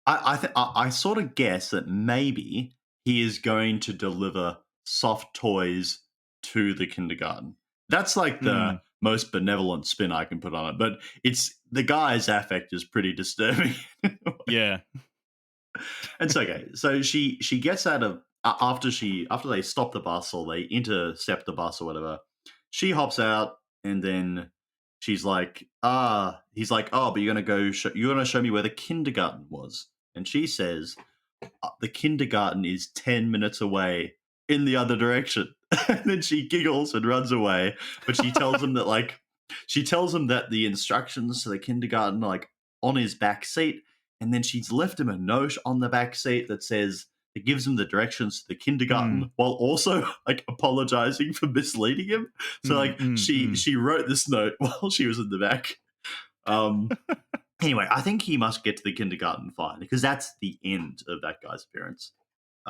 I sort of guess that maybe he is going to deliver soft toys to the kindergarten. That's like the Mm, most benevolent spin I can put on it. But it's the guy's affect is pretty disturbing. yeah. And so okay, so she gets out of after they stop the bus or they intercept the bus or whatever. She hops out and then she's like, he's like, oh, but you're gonna show me where the kindergarten was, and she says, the kindergarten is 10 minutes away in the other direction, and then she giggles and runs away. But she tells him that the instructions to the kindergarten are like on his back seat, and then she's left him a note on the back seat that says it gives him the directions to the kindergarten Mm, while also like apologizing for misleading him. So mm, like mm, she mm. she wrote this note while she was in the back. Um anyway, I think he must get to the kindergarten fine because that's the end of that guy's appearance.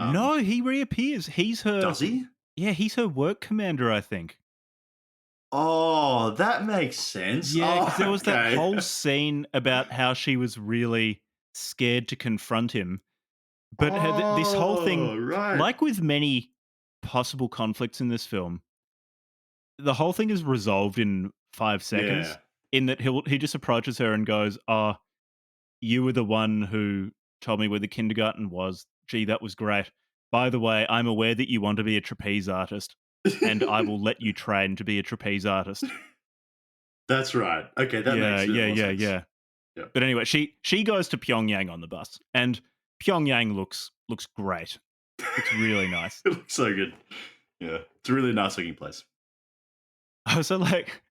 No, he reappears. Does he? He's her work commander, I think. Oh, that makes sense. Yeah, because Oh, there was that okay. whole scene about how she was really scared to confront him. But this whole thing, Oh, right. like with many possible conflicts in this film, the whole thing is resolved in 5 seconds. Yeah. In that he just approaches her and goes, "Oh, you were the one who told me where the kindergarten was. Gee, that was great. By the way, I'm aware that you want to be a trapeze artist, and I will let you train to be a trapeze artist." That's right. Okay, that Yeah, makes a bit yeah, more yeah, sense. yeah. Yeah. But anyway, she goes to Pyongyang on the bus, and Pyongyang looks great. Looks really nice. It looks so good. Yeah. It's a really nice looking place. So like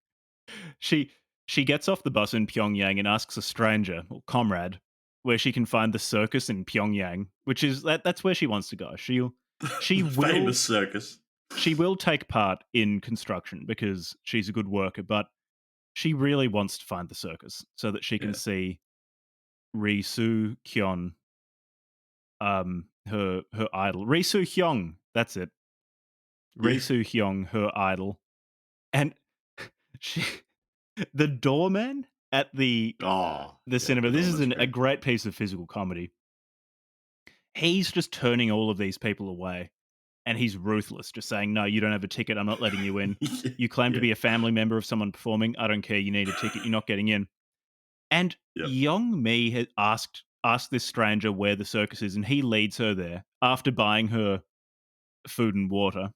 she she gets off the bus in Pyongyang and asks a stranger or comrade where she can find the circus in Pyongyang, which is that's where she wants to go. She The will famous circus. she will take part in construction because she's a good worker, but she really wants to find the circus so that she can Yeah. see Ri Soo Kyon, her idol. Ri Soo Hyung, that's it. Yeah. Ri Soo Hyung, her idol. And she the doorman at Oh, the yeah. cinema, The this is Daelemans are a great. great piece of physical comedy. He's just turning all of these people away, and he's ruthless, just saying, "No, you don't have a ticket. I'm not letting you in. You claim to Yeah. be a family member of someone performing. I don't care. You need a ticket. You're not getting in." And Yep. Yong Mi had asked this stranger where the circus is, and he leads her there after buying her food and water.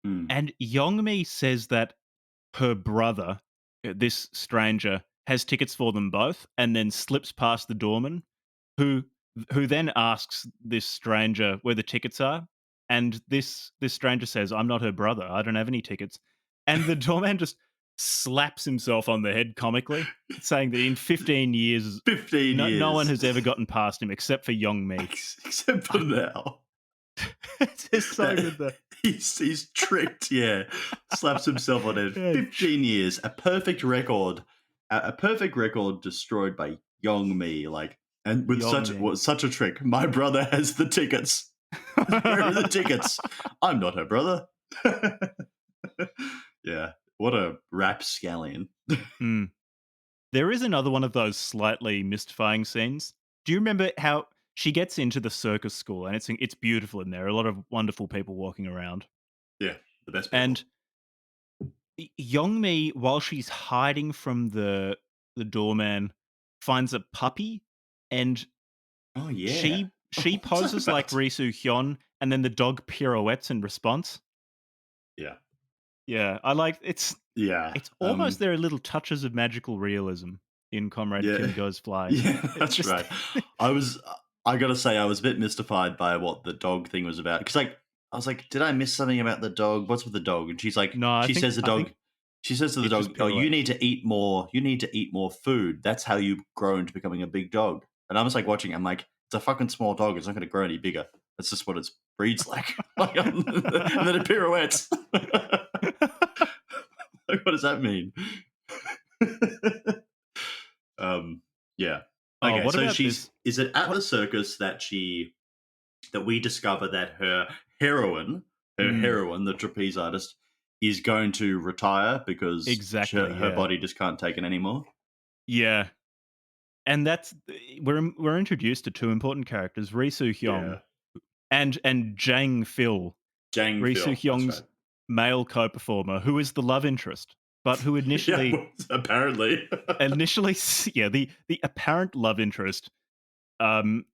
Mm. And Yong Mi says that her brother, this stranger, has tickets for them both, and then slips past the doorman, who then asks this stranger where the tickets are, and this stranger says, "I'm not her brother. I don't have any tickets." And the doorman just slaps himself on the head comically, saying that in 15 years, 15 no one years. has ever gotten past him except for Yong Mi. Except for now. It's just so good though. He's tricked, yeah. Slaps himself on it. Yeah, 15 years, a perfect record. A perfect record destroyed by Yong Mi, like, and with Yong Mi. such a trick. My brother has the tickets. Where are the tickets? I'm not her brother. Yeah. What a rapscallion. Mm. There is another one of those slightly mystifying scenes. Do you remember how she gets into the circus school and it's beautiful in there? A lot of wonderful people walking around. Yeah, the best people. And Yongmi, while she's hiding from the doorman, finds a puppy, and Oh yeah. she What's that poses like about? Risu Hyun, and then the dog pirouettes in response. Yeah. Yeah, I like Yeah. it's almost there are little touches of magical realism in Comrade Yeah. Kim Goes Flying. Yeah, It's that's just right. I was I gotta say I was a bit mystified by what the dog thing was about. Because like I was like, did I miss something about the dog? What's with the dog? And she's like, no, she says the I think dog she says to the it just dog, "Oh, you pirouettes. need to eat more. You need to eat more food. That's how you grow into becoming a big dog." And I'm just like watching. I'm like, it's a fucking small dog. It's not going to grow any bigger. That's just what its breeds like. And then it pirouettes. Like, what does that mean? um, yeah. Oh, Okay, what so about she's this? is it at What? the circus that we discover that heroine, her Mm, heroine, the trapeze artist, is going to retire because exactly. her Yeah, body just can't take it anymore. yeah. And that's we're introduced to two important characters, Ri Soo Hyung Yeah, and Jang Phil, Jang Ri Soo Phil. That's Hyung's right. male co-performer, who is the love interest, but who Yeah, well, apparently. yeah, the apparent love interest, um,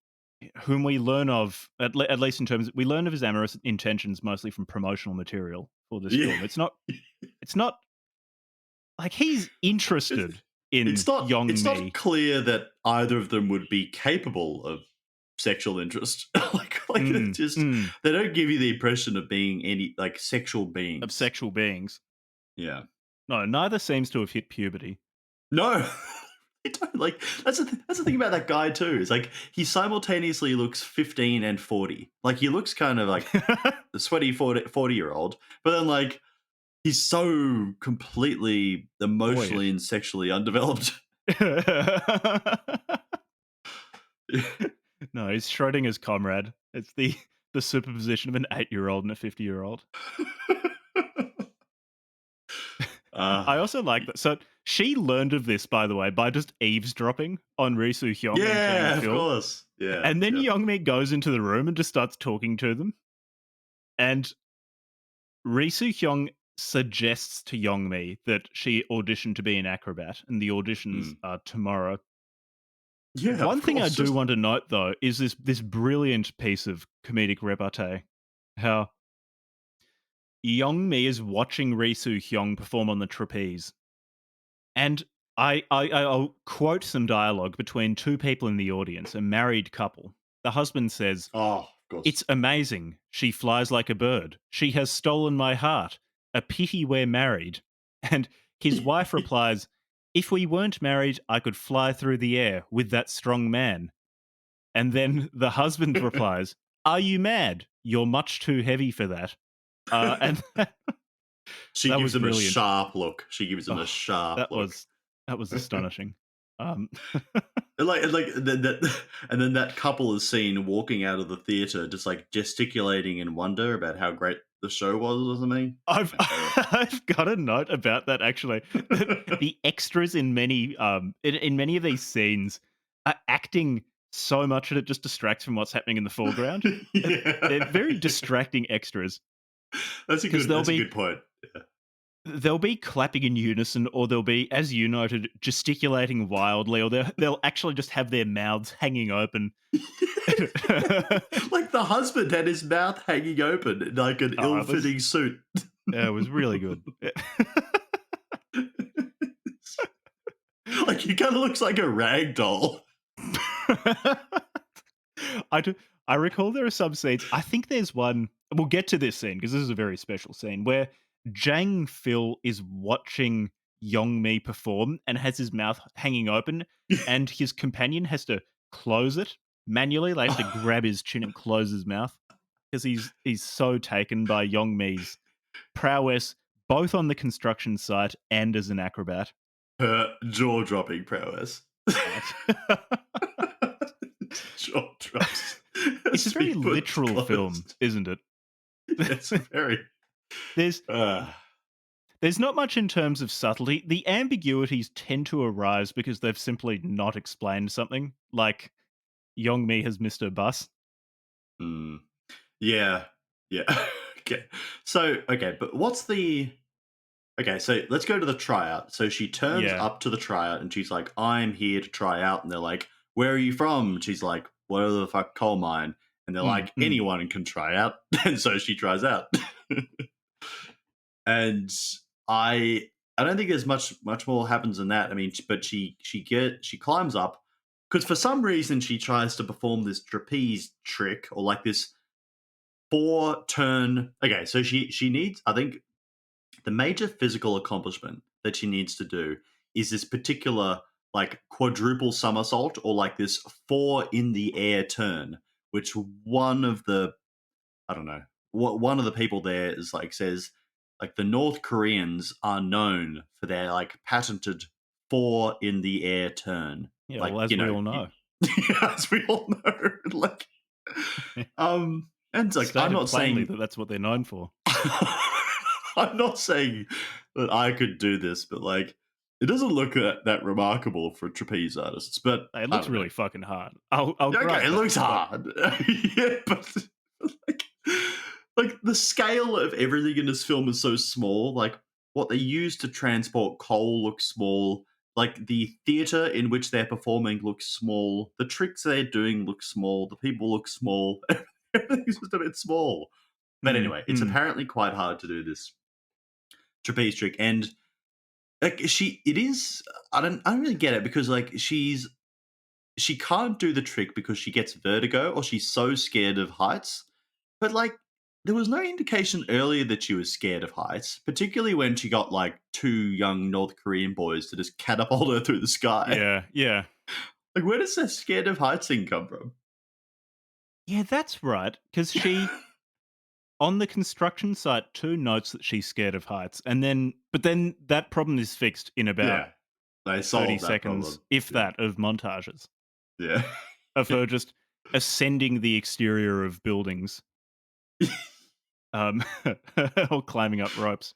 whom we learn of at least in terms we learn of his amorous intentions mostly from promotional material for this Yeah. film. It's not like he's interested It's in not Yong it's not Mi. clear that either of them would be capable of sexual interest. Like it Mm, just mm, they don't give you the impression of being any like sexual of beings. sexual beings. Yeah. No, neither seems to have hit puberty. No. They don't, like that's the thing about that guy too. Is like he simultaneously looks 15 and 40. Like he looks kind of like the sweaty 40-year-old, but then like he's so completely emotionally Boyish. and sexually undeveloped. No, he's Schrodinger's comrade. It's the superposition of an 8-year-old and a 50-year-old. I uh, also like that. So she learned of this, by the way, by just eavesdropping on Risu Hyung and Jang yeah, of Phil. course. Yeah, And then yeah. Youngmi goes into the room and just starts talking to them. And Risu Hyung suggests to Youngmi that she audition to be an acrobat, and the auditions Mm. are tomorrow. Yeah, One of thing I course. do want to note, though, is this brilliant piece of comedic repartee. How Youngmi is watching Risu Hyung perform on the trapeze, and I'll quote some dialogue between two people in the audience, a married couple. The husband says, Oh, of course. "It's amazing. She flies like a bird. She has stolen my heart. A pity we're married." And his wife replies, "If we weren't married, I could fly through the air with that strong man." And then the husband replies, "Are you mad? You're much too heavy for that." And She that gives was him a brilliant. sharp look. She gives him a Oh, sharp that look. was that was astonishing. Um, And then that couple is seen walking out of the theater, just like gesticulating in wonder about how great the show was or something. I've My favorite. I've got a note about that actually. That the extras in many in many of these scenes are acting so much that it just distracts from what's happening in the foreground. They're very Yeah, distracting extras that's a because good. That's a good point. they'll be clapping in unison, or they'll be, as you noted, gesticulating wildly, or they'll actually just have their mouths hanging open. Like the husband had his mouth hanging open in like an Oh, ill-fitting suit. it was really good. Like he kind of looks like a rag doll. I do. I recall there are some scenes. I think there's one. We'll get to this scene because this is a very special scene where Jang Phil is watching Yong Mi perform and has his mouth hanging open, and his companion has to close it manually. They have to grab his chin and close his mouth because he's so taken by Yong Mi's prowess, both on the construction site and as an acrobat. Her jaw-dropping prowess. Right. Jaw drops. It's a very Speedboat's literal film, closed. isn't it? It's very. There's Uh, There's not much in terms of subtlety. The ambiguities tend to arise because they've simply not explained something. Like Yong Mi has missed her bus. Mm. Yeah. Yeah. Okay. So, okay, but what's the okay, so let's go to the tryout. So she turns Yeah. up to the tryout and she's like, I'm here to try out. And they're like, where are you from? And she's like, where the fuck coal mine? And they're Mm, like, mm. anyone can try out. And so she tries out. And I don't think there's much more happens than that. I mean, but she climbs up because for some reason she tries to perform this trapeze trick or like this four turn. Okay, so she needs. I think the major physical accomplishment that she needs to do is this particular like quadruple somersault or like this four in the air turn, which one of the I don't know. One of the people there is like says like the North Koreans are known for their like patented four in the air turn. Yeah, Like, well, as we all know. as we all know. Like and it's like I'm Stated not plainly saying that that's what they're known for. I'm not saying that I could do this, but like it doesn't look that remarkable for trapeze artists, but It I looks don't know. really fucking hard. I'll Yeah, okay, grant it that. looks hard. Yeah, but like, like the scale of everything in this film is so small. Like what they use to transport coal looks small. Like the theater in which they're performing looks small. The tricks they're doing look small. The people look small. Everything's just a bit small. But Mm, anyway, it's mm. apparently quite hard to do this trapeze trick, and like it is. I don't really get it because like she can't do the trick because she gets vertigo or she's so scared of heights. But like, there was no indication earlier that she was scared of heights, particularly when she got like two young North Korean boys to just catapult her through the sky. Yeah, yeah. Like, where does that scared of heights thing come from? Yeah, that's right. Because she, on the construction site, too, notes that she's scared of heights. But then that problem is fixed in about Yeah, they 30 solved that seconds, problem. if Yeah, that, of montages yeah. of her just ascending the exterior of buildings, um, or climbing up ropes.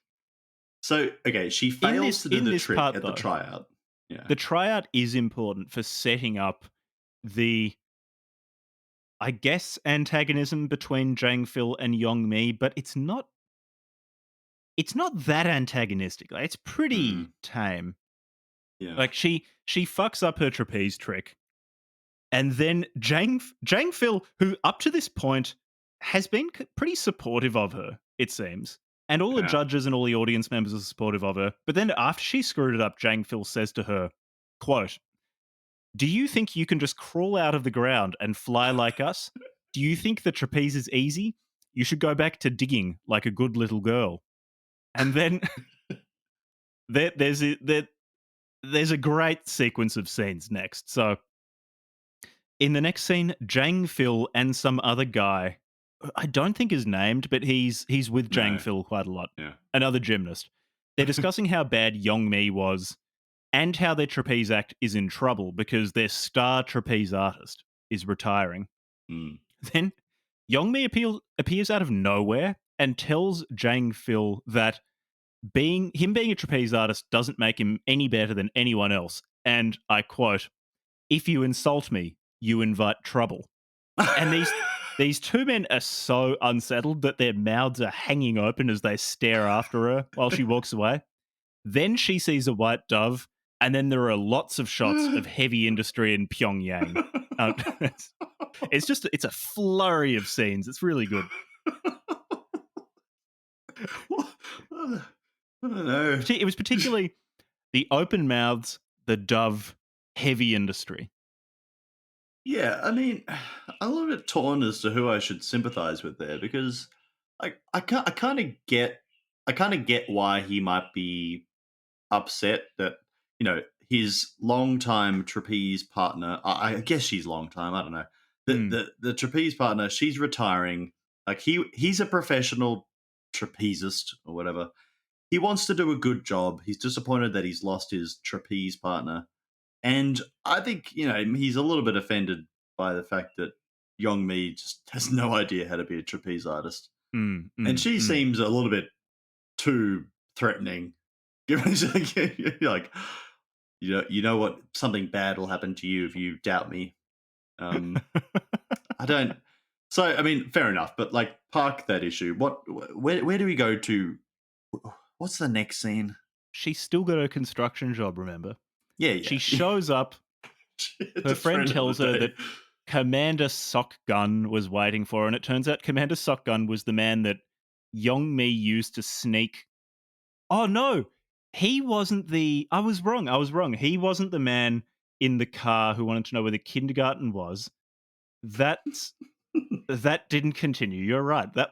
So, okay, she fails to do In the this trick part, at the though, tryout. Yeah, the tryout is important for setting up the, I guess, antagonism between Jang Phil and Yong Mi, but it's not that antagonistic. Like, it's pretty mm, tame. yeah, Like she fucks up her trapeze trick, and then Jang Phil, who up to this point has been pretty supportive of her, it seems, and all the yeah. judges and all the audience members are supportive of her. But then after she screwed it up, Jang Phil says to her, "Quote: Do you think you can just crawl out of the ground and fly like us? Do you think the trapeze is easy? You should go back to digging like a good little girl." And then there, there's a, there, there's a great sequence of scenes next. So in the next scene, Jang Phil and some other guy, I don't think is named, but he's with Jang No, Phil quite a lot. yeah. Another gymnast. They're discussing how bad Yong Mi was and how their trapeze act is in trouble because their star trapeze artist is retiring. Mm. Then Yong Mi appears out of nowhere and tells Jang Phil that being a trapeze artist doesn't make him any better than anyone else. And I quote, "If you insult me, you invite trouble." And these two men are so unsettled that their mouths are hanging open as they stare after her while she walks away. Then she sees a white dove, and then there are lots of shots of heavy industry in Pyongyang. It's, it's a flurry of scenes. It's really good. What? I don't know. It was particularly the open mouths, the dove, heavy industry. Yeah, I mean, I'm a little bit torn as to who I should sympathize with there because, like, I kind of get why he might be upset that his longtime trapeze partner. I guess she's long time. I don't know. Mm. The trapeze partner. She's retiring. Like he's a professional trapezist or whatever. He wants to do a good job. He's disappointed that he's lost his trapeze partner. And I think, he's a little bit offended by the fact that Yong Mi just has no idea how to be a trapeze artist. Mm, And mm, she mm. seems a little bit too threatening You're like, you know what? Something bad will happen to you if you doubt me. I don't. So I mean, fair enough. But like, park that issue. Where do we go to? What's the next scene? She's still got her construction job, remember? Yeah, She yeah. shows up. Her The friend friend of tells the her day. that Commander Sock Gun was waiting for her, and it turns out Commander Sock Gun was the man that Yong Mi used to sneak. Oh no, he wasn't the. I was wrong. I was wrong. He wasn't the man in the car who wanted to know where the kindergarten was. That's that didn't continue. You're right. That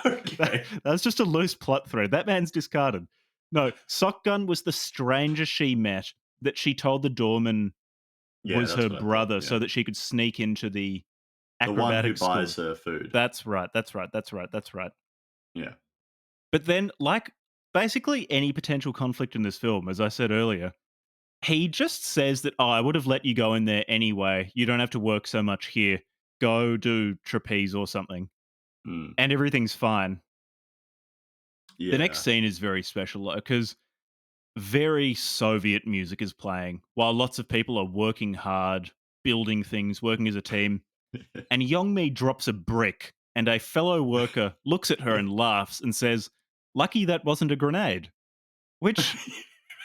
Okay. that's just a loose plot thread. That man's discarded. No, Sock Gun was the stranger she met that she told the doorman Yeah, was that's her what I thought. brother Yeah, so that she could sneak into the the one who acrobatic school. buys her food. That's right. That's right. That's right. That's right. Yeah. But then, like basically any potential conflict in this film, as I said earlier, he just says that, oh, I would have let you go in there anyway. You don't have to work so much here. Go do trapeze or something. Mm, And everything's fine. The next yeah. scene is very special because very Soviet music is playing while lots of people are working hard, building things, working as a team. And Yongmi drops a brick, and a fellow worker looks at her and laughs and says, "Lucky that wasn't a grenade." Which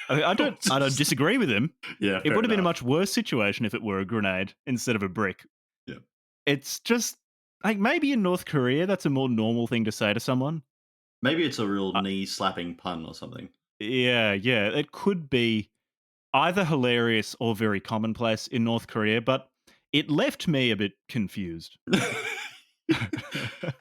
I don't disagree with him. Yeah, It fair would have been a enough. much worse situation if it were a grenade instead of a brick. Yeah. It's just like maybe in North Korea that's a more normal thing to say to someone. Maybe it's a real Uh, knee slapping pun or something. yeah, yeah, it could be either hilarious or very commonplace in North Korea, but it left me a bit confused.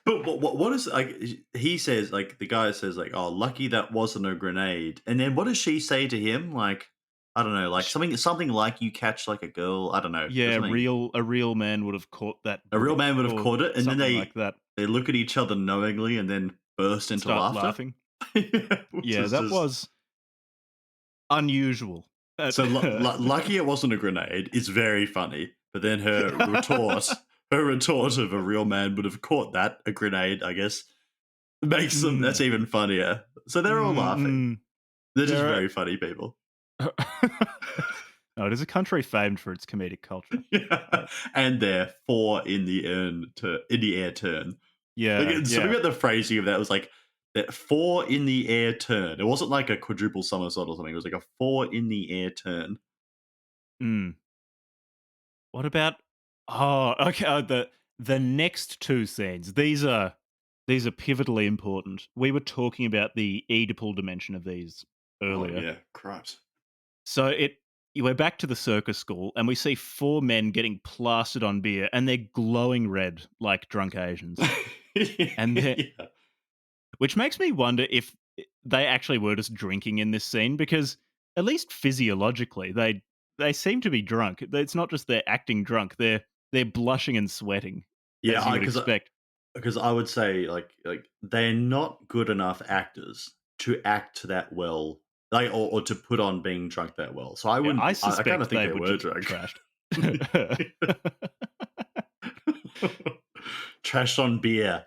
But what is like he says like the guy says like, oh, lucky that wasn't a grenade, and then what does she say to him? Like, I don't know, like Sh- something like you catch like a girl. I don't know. There's Yeah, something a real man would have caught that a real brick man would have or caught it, and then something like that. they look at each other knowingly, and then burst into Start laughter. laughing. Which Yeah, is that just was unusual. so lucky it wasn't a grenade. It's very funny, but then her retort of a real man would have caught that a grenade. I guess makes them. Mm, That's even funnier. So they're all mm, laughing. mm. They're just There very funny people. are... no, it is a country famed for its comedic culture. Yeah. And their four in the air turn. Like Yeah, something yeah. about the phrasing of that was like that four in the air turn. It wasn't like a quadruple somersault or something. It was like a four in the air turn. Mm. What about okay, the next two scenes. These are pivotally important. We were talking about the Oedipal dimension of these Oh earlier. yeah, cripes. So we're back to the circus school and we see four men getting plastered on beer and they're glowing red like drunk Asians. And they Yeah. which makes me wonder if they actually were just drinking in this scene because at least physiologically they seem to be drunk. It's not just they're acting drunk. They're blushing and sweating as Yeah, you would expect. because I would say like they're not good enough actors to act that well, like or to put on being drunk that well. So I Yeah, wouldn't. I I kind of suspect think they they were were just drunk. trashed. Trashed on beer.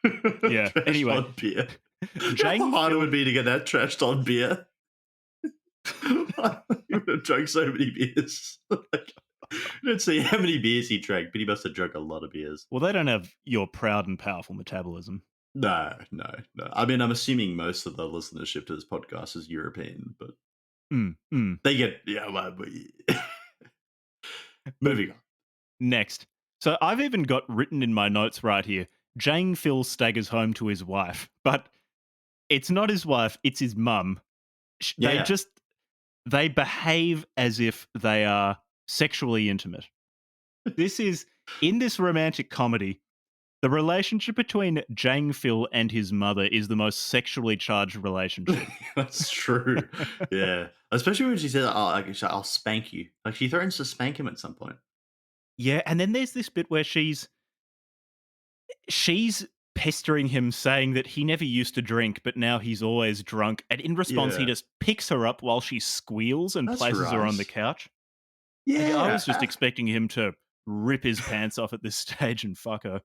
Yeah. Trashed Anyway, on beer. You know how Jang hard it Phil. would be to get that trashed on beer. You would have drunk so many beers. Like, I don't see how many beers he drank, but he must have drunk a lot of beers. Well, they don't have your proud and powerful metabolism. No, no, no. I mean, I'm assuming most of the listenership to this podcast is European, but Mm, mm. they get moving on. Next. So I've even got written in my notes right here. Jang Phil staggers home to his wife, but it's not his wife, it's his mum. Yeah, They yeah. just they behave as if they are sexually intimate. This is in this romantic comedy. The relationship between Jang Phil and his mother is the most sexually charged relationship. That's true. Yeah, especially when she says, "Oh, I'll spank you." Like she threatens to spank him at some point. Yeah, and then there's this bit where she's pestering him saying that he never used to drink but now he's always drunk, and in response he Yeah, just picks her up while she squeals and that's places her right. on the couch. Like, I Yeah, was just expecting him to rip his pants off at this stage and fuck her.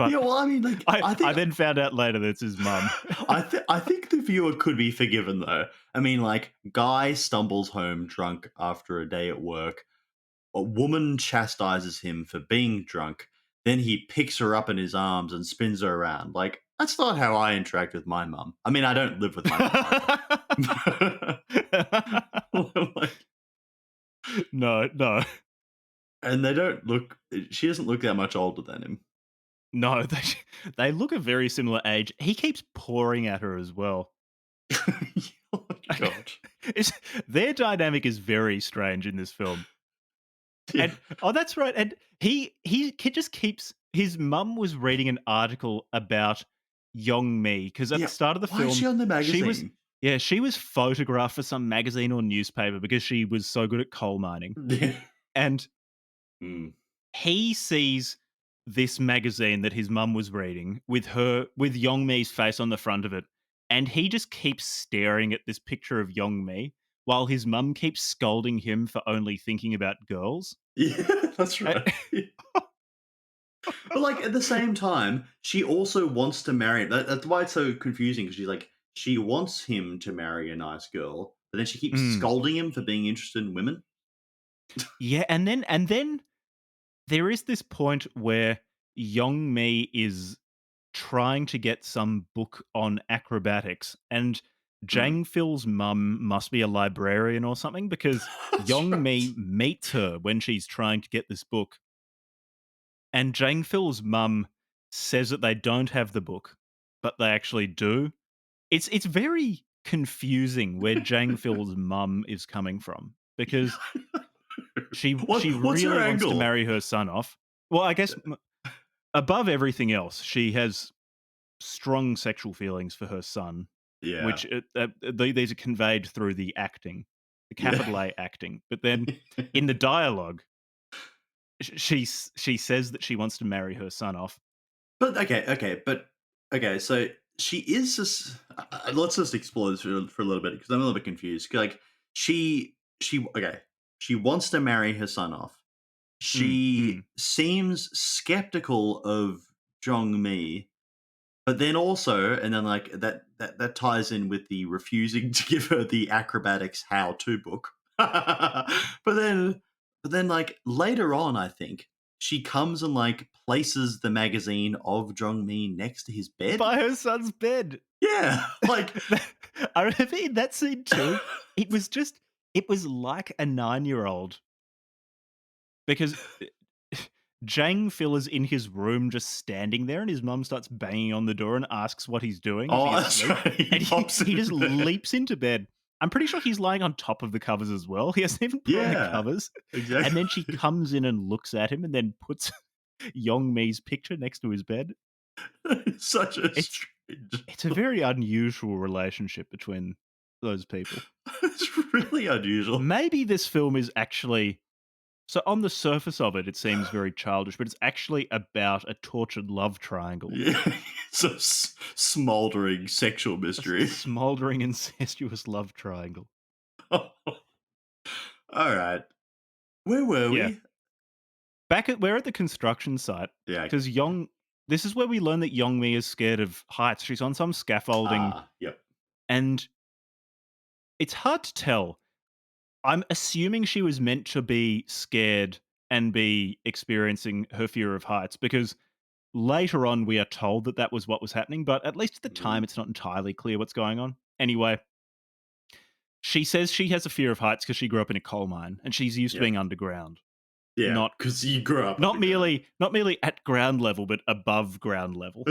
But Yeah, well, I mean, like, I I think then found out later that it's his mum. I think the viewer could be forgiven though. I mean, like, guy stumbles home drunk after a day at work. A woman chastises him for being drunk. Then he picks her up in his arms and spins her around. Like, that's not how I interact with my mum. I mean, I don't live with my mum either. Like, No, no. and they don't look. She doesn't look that much older than him. No, they look a very similar age. He keeps pouring at her as well. Oh my god. It's, their dynamic is very strange in this film. Yeah. And that's right. And just keeps his mum was reading an article about Yong Mi because at Yeah. the start of the Why is film she on the she was magazine? she was photographed for some magazine or newspaper because she was so good at coal mining. Yeah. And Mm. he sees this magazine that his mum was reading with Yong Mi's face on the front of it, and he just keeps staring at this picture of Yong Mi while his mum keeps scolding him for only thinking about girls. Yeah, that's Uh, right. But like at the same time, she also wants to marry. That's why it's so confusing because she's like she wants him to marry a nice girl, but then she keeps mm, scolding him for being interested in women. yeah, and then there is this point where Yong Mi is trying to get some book on acrobatics, and Mm. Jang Phil's mum must be a librarian or something because That's Yong Mi right. meets her when she's trying to get this book, and Jang Phil's mum says that they don't have the book, but they actually do. It's very confusing where Jang Phil's mum is coming from because she What's her really wants to angle? marry her son off. Well, I guess above everything else, she has strong sexual feelings for her son, Yeah. which these are conveyed through the acting, the Yeah. capital A acting. But then in the dialogue, she says that she wants to marry her son off. But okay. So she is just. Let's just explore this for a little bit because I'm a little bit confused. Like she okay. She wants to marry her son off. Mm, She mm. seems skeptical of Jong Mi, but then also, and then like that ties in with the refusing to give her the acrobatics how to book. But then like later on, I think she comes and like places the magazine of Jong Mi next to his bed. By her son's bed. Yeah, like I remember in that scene too. It was just it was like a 9-year-old because Jang Phil is in his room just standing there, and his mum starts banging on the door and asks what he's doing. Is he that's asleep? right. He And pops he just in there. leaps into bed. I'm pretty sure he's lying on top of the covers as well. He hasn't even put on the Yeah, covers. And then she exactly. comes in and looks at him and then puts Yong Mi's picture next to his bed. Such a It's strange. it's a very unusual relationship between those people. It's really unusual. Maybe this film is actually so on the surface of it, it seems very childish, but it's actually about a tortured love triangle. Yeah, it's a smoldering sexual A mystery. smoldering incestuous love triangle. All right, where were Yeah. we? We're at the construction site Yeah. because Yong. This is where we learn that Yong Mi is scared of heights. She's on some scaffolding, Yep. and it's hard to tell. I'm assuming she was meant to be scared and be experiencing her fear of heights because later on we are told that that was what was happening, but at least at the time Mhm. it's not entirely clear what's going on. Anyway, she says she has a fear of heights because she grew up in a coal mine and she's used to Yep. being underground. Yeah, Not because you grew up not underground. merely at ground level, but above ground level.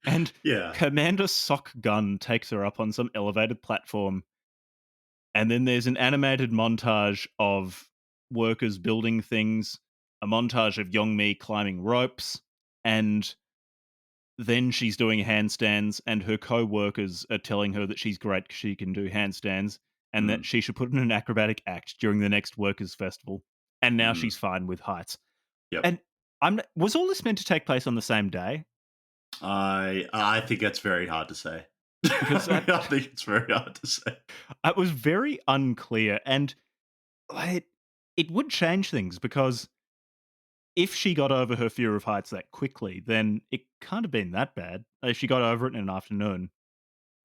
And Yeah. Commander Sock Gun takes her up on some elevated platform, and then there's an animated montage of workers building things, a montage of Yongmi climbing ropes, and then she's doing handstands, and her co-workers are telling her that she's great 'cause she can do handstands, and that Mm, she should put in an acrobatic act during the next workers' festival. And now mhm. she's fine with heights. Yep. And was all this meant to take place on the same day? I think that's very hard to say. Because I mean, I think it's very hard to say. it was very unclear, and it would change things because if she got over her fear of heights that quickly, then it can't have been that bad. If she got over it in an afternoon,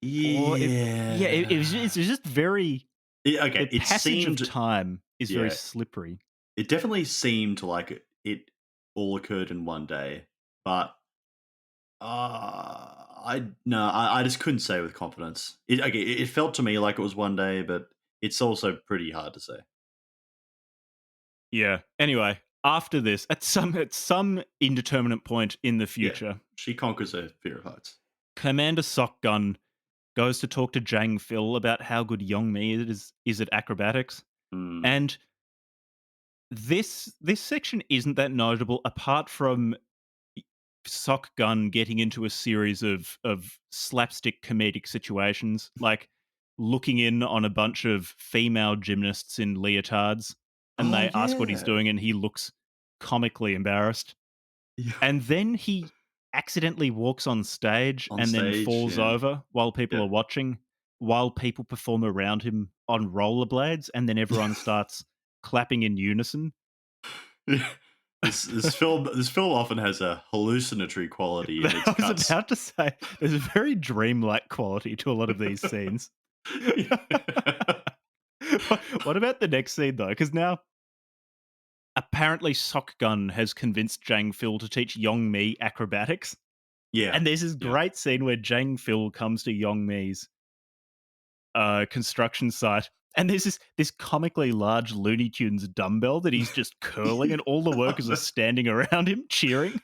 or if yeah, it's Yeah. just very the Okay, it passage of seemed time is very yeah, slippery. it definitely seemed like it all occurred in one day, but, I just couldn't say with confidence. It felt to me like it was one day, but it's also pretty hard to say. Yeah. Anyway, after this, at some indeterminate point in the Yeah, future, she conquers her fear of heights. Commander Sockgun goes to talk to Jang Phil about how good Yong Mi is at acrobatics. Mm. And this section isn't that notable apart from Sock Gun getting into a series of slapstick comedic situations, like looking in on a bunch of female gymnasts in leotards, and Oh, they ask what he's yeah. doing, and he looks comically embarrassed. Yeah. And then he accidentally walks on stage On and then stage, falls yeah. over while people Yeah. are watching, while people perform around him on rollerblades, and then everyone starts clapping in unison. Yeah. This film often has a hallucinatory quality in its I was cuts. about to say, there's a very dreamlike quality to a lot of these scenes. Yeah. What about the next scene though? Because now apparently Sockgun has convinced Jang Phil to teach Yong Mi acrobatics, Yeah. and there's this Yeah. great scene where Jang Phil comes to Yong Mi's construction site. And there's this comically large Looney Tunes dumbbell that he's just curling, and all the workers are standing around him cheering.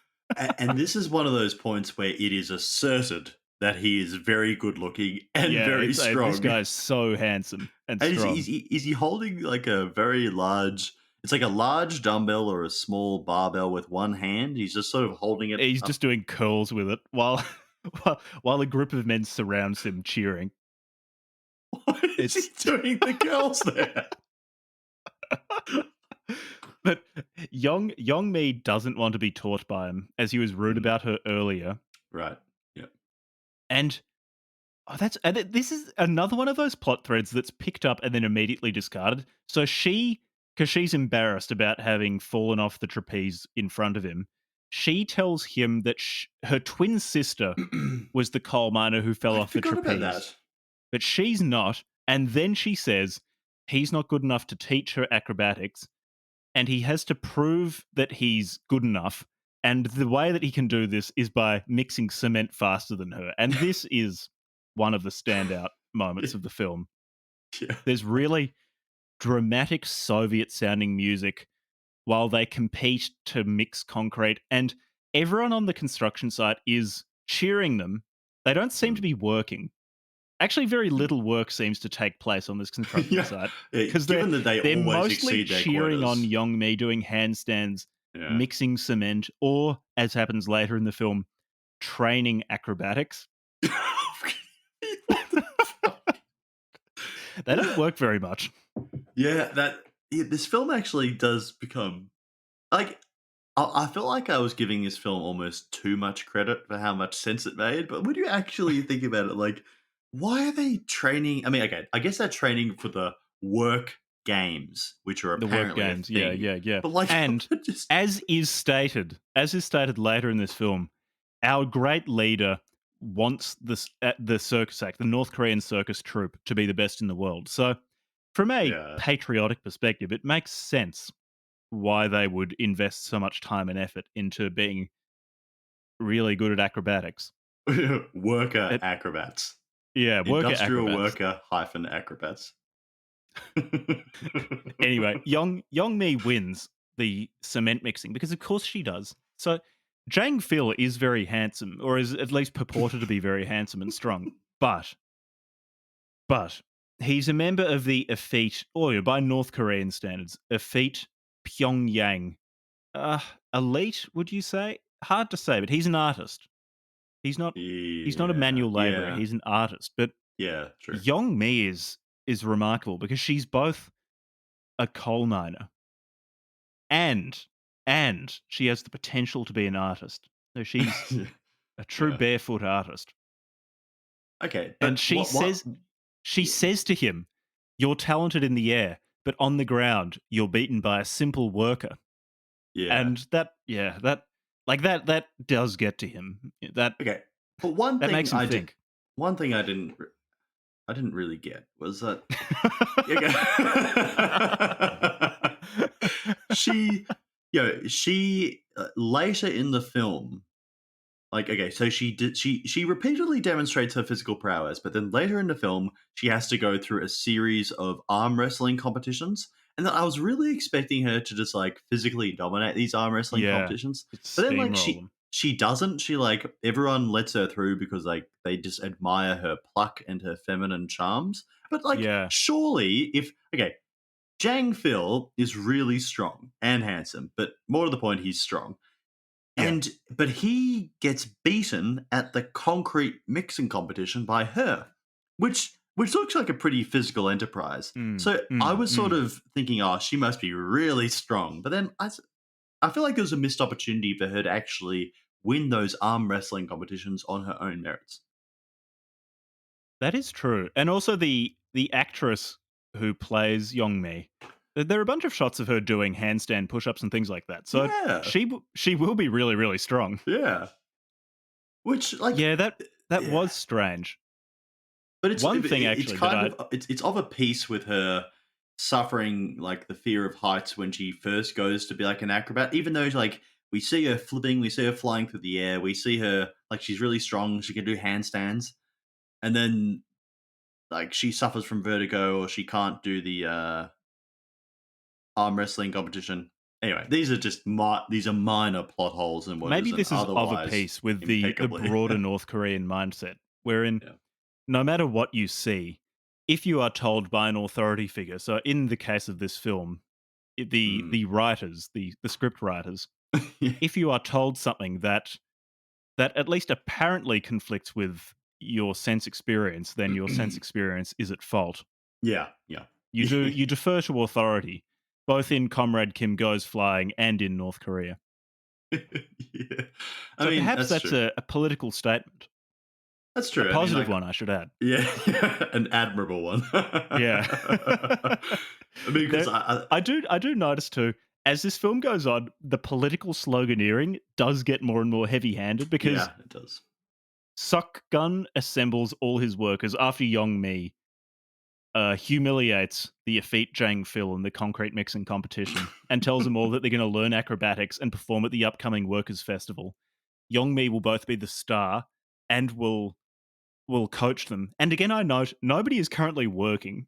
And this is one of those points where it is asserted that he is very good looking and Yeah, very it's this strong. guy is so handsome and And strong. is he holding like a very large? It's like a large dumbbell or a small barbell with one hand. He's just sort of holding it He's up. just doing curls with it while while a group of men surrounds him cheering. Why is he It's doing the girls there? but Yong Mi doesn't want to be taught by him, as he was rude Mm, about her earlier. right. Yeah. And this is another one of those plot threads that's picked up and then immediately discarded. So because she's embarrassed about having fallen off the trapeze in front of him, she tells him that her twin sister was the coal miner who fell I off the forgot about trapeze, that. but she's not. And then she says he's not good enough to teach her acrobatics, and he has to prove that he's good enough. And the way that he can do this is by mixing cement faster than her. And this is one of the standout Yeah. moments of the film. Yeah. There's really dramatic Soviet sounding music while they compete to mix concrete, and everyone on the construction site is cheering them. They don't seem to Mm. be working. Actually, very little work seems to take place on this construction Yeah. site Yeah, because given that they they're always mostly exceed their cheering on quotas. Yong Mi doing handstands, Yeah. mixing cement, or as happens later in the film, training acrobatics. What the fuck? They don't work very much. Yeah, this film actually does become like I felt like I was giving this film almost too much credit for how much sense it made, but when you actually think about it, like, why are they training? I mean, okay, I guess they're training for the work games, which are The work apparently a games, yeah, thing. yeah, yeah. But like, And just as is stated later in this film, our great leader wants the circus act, the North Korean circus troupe, to be the best in the world. So, from a yeah, patriotic perspective, it makes sense why they would invest so much time and effort into being really good at acrobatics. worker It, acrobats, yeah, worker industrial acrobats. worker hyphen acrobats. Anyway, Young Mi wins the cement mixing because of course she does. So Jang Phil is very handsome, or is at least purported to be very handsome and strong. But he's a member of the effete, or by North Korean standards, effete Pyongyang. Uh, elite, would you say? Hard to say, but he's an artist. He's not he's not a Yeah, manual laborer, yeah, he's an artist. But yeah, true. Yong Mi is remarkable because she's both a coal miner and she has the potential to be an artist. So she's a true Yeah. barefoot artist. Okay, And but what? she says to him, "You're talented in the air, but on the ground, you're beaten by a simple worker." Yeah. And that does get to him. Okay. But That makes him think. one thing I didn't really get was that okay. she later in the film, like, okay, so she repeatedly demonstrates her physical prowess, but then later in the film, she has to go through a series of arm wrestling competitions. And then I was really expecting her to just like physically dominate these arm wrestling Yeah. competitions. Just But then like steamroll them. she doesn't. She like everyone lets her through because like they just admire her pluck and her feminine charms. But like Yeah. surely if okay, Jang Phil is really strong and handsome, but more to the point, he's strong. Yeah. But he gets beaten at the concrete mixing competition by her, which looks like a pretty physical enterprise. Mm, So I mm, was sort mm. of thinking, oh, she must be really strong. But then I feel like there was a missed opportunity for her to actually win those arm wrestling competitions on her own merits. That is true. And also the actress who plays Yong Mi, there are a bunch of shots of her doing handstand push-ups and things like that. So Yeah, she will be really, really strong. yeah. Which like, Yeah, that yeah. was strange. But One thing it's actually that kind I of it's of a piece with her suffering like the fear of heights when she first goes to be like an acrobat. Even though like we see her flipping, we see her flying through the air, we see her like she's really strong, she can do handstands, and then like she suffers from vertigo or she can't do the arm wrestling competition. Anyway, these are minor plot holes in what is maybe an this is of a otherwise piece with the impeccably. broader North Korean mindset, wherein Yeah. no matter what you see, if you are told by an authority figure, so in the case of this film, Mm. the writers, the script writers, Yeah. if you are told something that at least apparently conflicts with your sense experience, then your sense experience is at fault. Yeah. Yeah. You defer to authority, both in Comrade Kim Goes Flying and in North Korea. Yeah. I So mean, perhaps that's that's true. a political statement, That's a true. I mean, positive like, one, I should add. yeah, yeah, an admirable one. Yeah. I mean, because There I do notice too, as this film goes on, the political sloganeering does get more and more heavy-handed because yeah, it does. Sok Gun assembles all his workers after Yong Mi humiliates the effete Jang Phil in the concrete mixing competition and tells them all that they're going to learn acrobatics and perform at the upcoming Workers' Festival. Yong Mi will both be the star and will coach them. And again, I note nobody is currently working,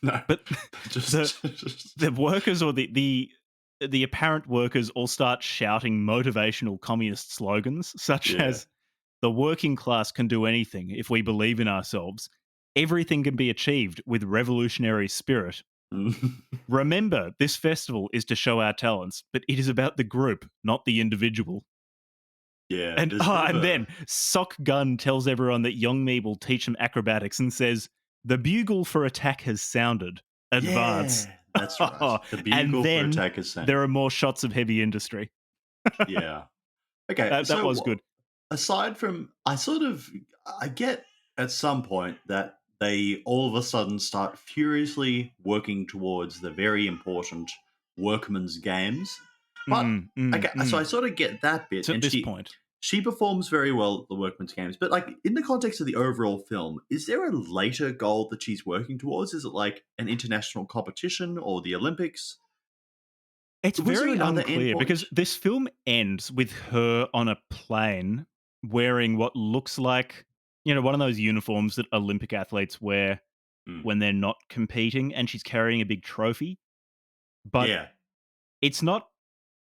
No, but the just the workers or the apparent workers all start shouting motivational communist slogans such yeah. as the working class can do anything if we believe in ourselves. Everything can be achieved with revolutionary spirit. Remember, this festival is to show our talents, but it is about the group, not the individual. Yeah, And there's a bit of and a then Sok Gun tells everyone that Young Mi will teach them acrobatics and says, "The bugle for attack has sounded. Advance." yeah, that's right. The And bugle for then attack is sounded. there are more shots of heavy industry. Yeah. Okay, That so was good. aside from, I get at some point that they all of a sudden start furiously working towards the very important workman's games. But Mm, mm, okay, so I mm. sort of get that bit, To and this point. she performs very well at the workman's games. But like in the context of the overall film, is there a later goal that she's working towards? Is it like an international competition or the Olympics? It's Was there very another unclear endpoint? because this film ends with her on a plane wearing what looks like, one of those uniforms that Olympic athletes wear Hmm. when they're not competing, and she's carrying a big trophy. But Yeah, it's not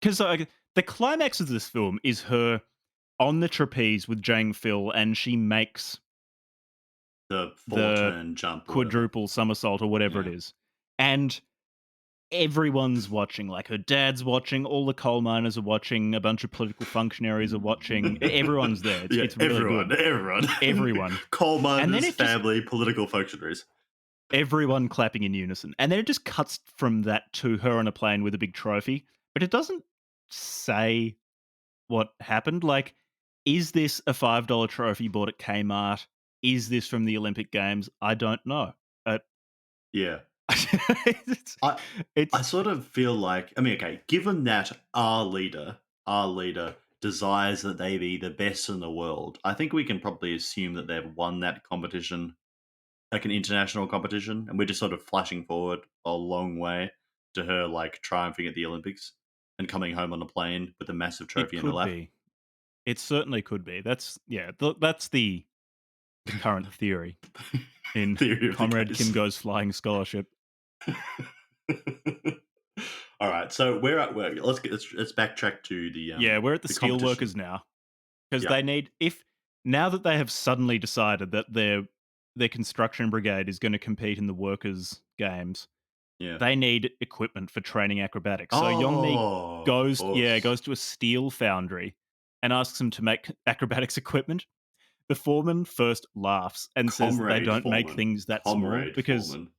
because the climax of this film is her on the trapeze with Jang Phil, and she makes the four the turn jump or whatever. quadruple somersault or whatever it Yeah. is. And everyone's watching, like her dad's watching, all the coal miners are watching, a bunch of political functionaries are watching. Everyone's there. It's Yeah, it's really everyone, good. everyone. Everyone. Coal And then miners, it just family, political functionaries. everyone clapping in unison. And then it just cuts from that to her on a plane with a big trophy, but it doesn't say what happened. Like, is this a $5 trophy bought at Kmart? Is this from the Olympic Games? I don't know. Yeah. it's, I I it's sort of feel like, I mean, okay, given that our leader desires that they be the best in the world, I think we can probably assume that they've won that competition, like an international competition, and we're just sort of flashing forward a long way to her like triumphing at the Olympics and coming home on a plane with a massive it trophy in her could lap. be. It certainly could be. That's yeah. That's the current theory in Theory of the Comrade Kim case. Goes Flying scholarship. All right, so we're at work. Let's backtrack to Yeah, we're at the the steelworkers competition. now because Yeah, they need if now that they have suddenly decided that their construction brigade is going to compete in the workers' games, yeah. they need equipment for training acrobatics. So Yong Mi Oh, of goes course. to a steel foundry and asks them to make acrobatics equipment. The foreman first laughs and says that they Comrade don't make Foreman. things that small Comrade because Foreman.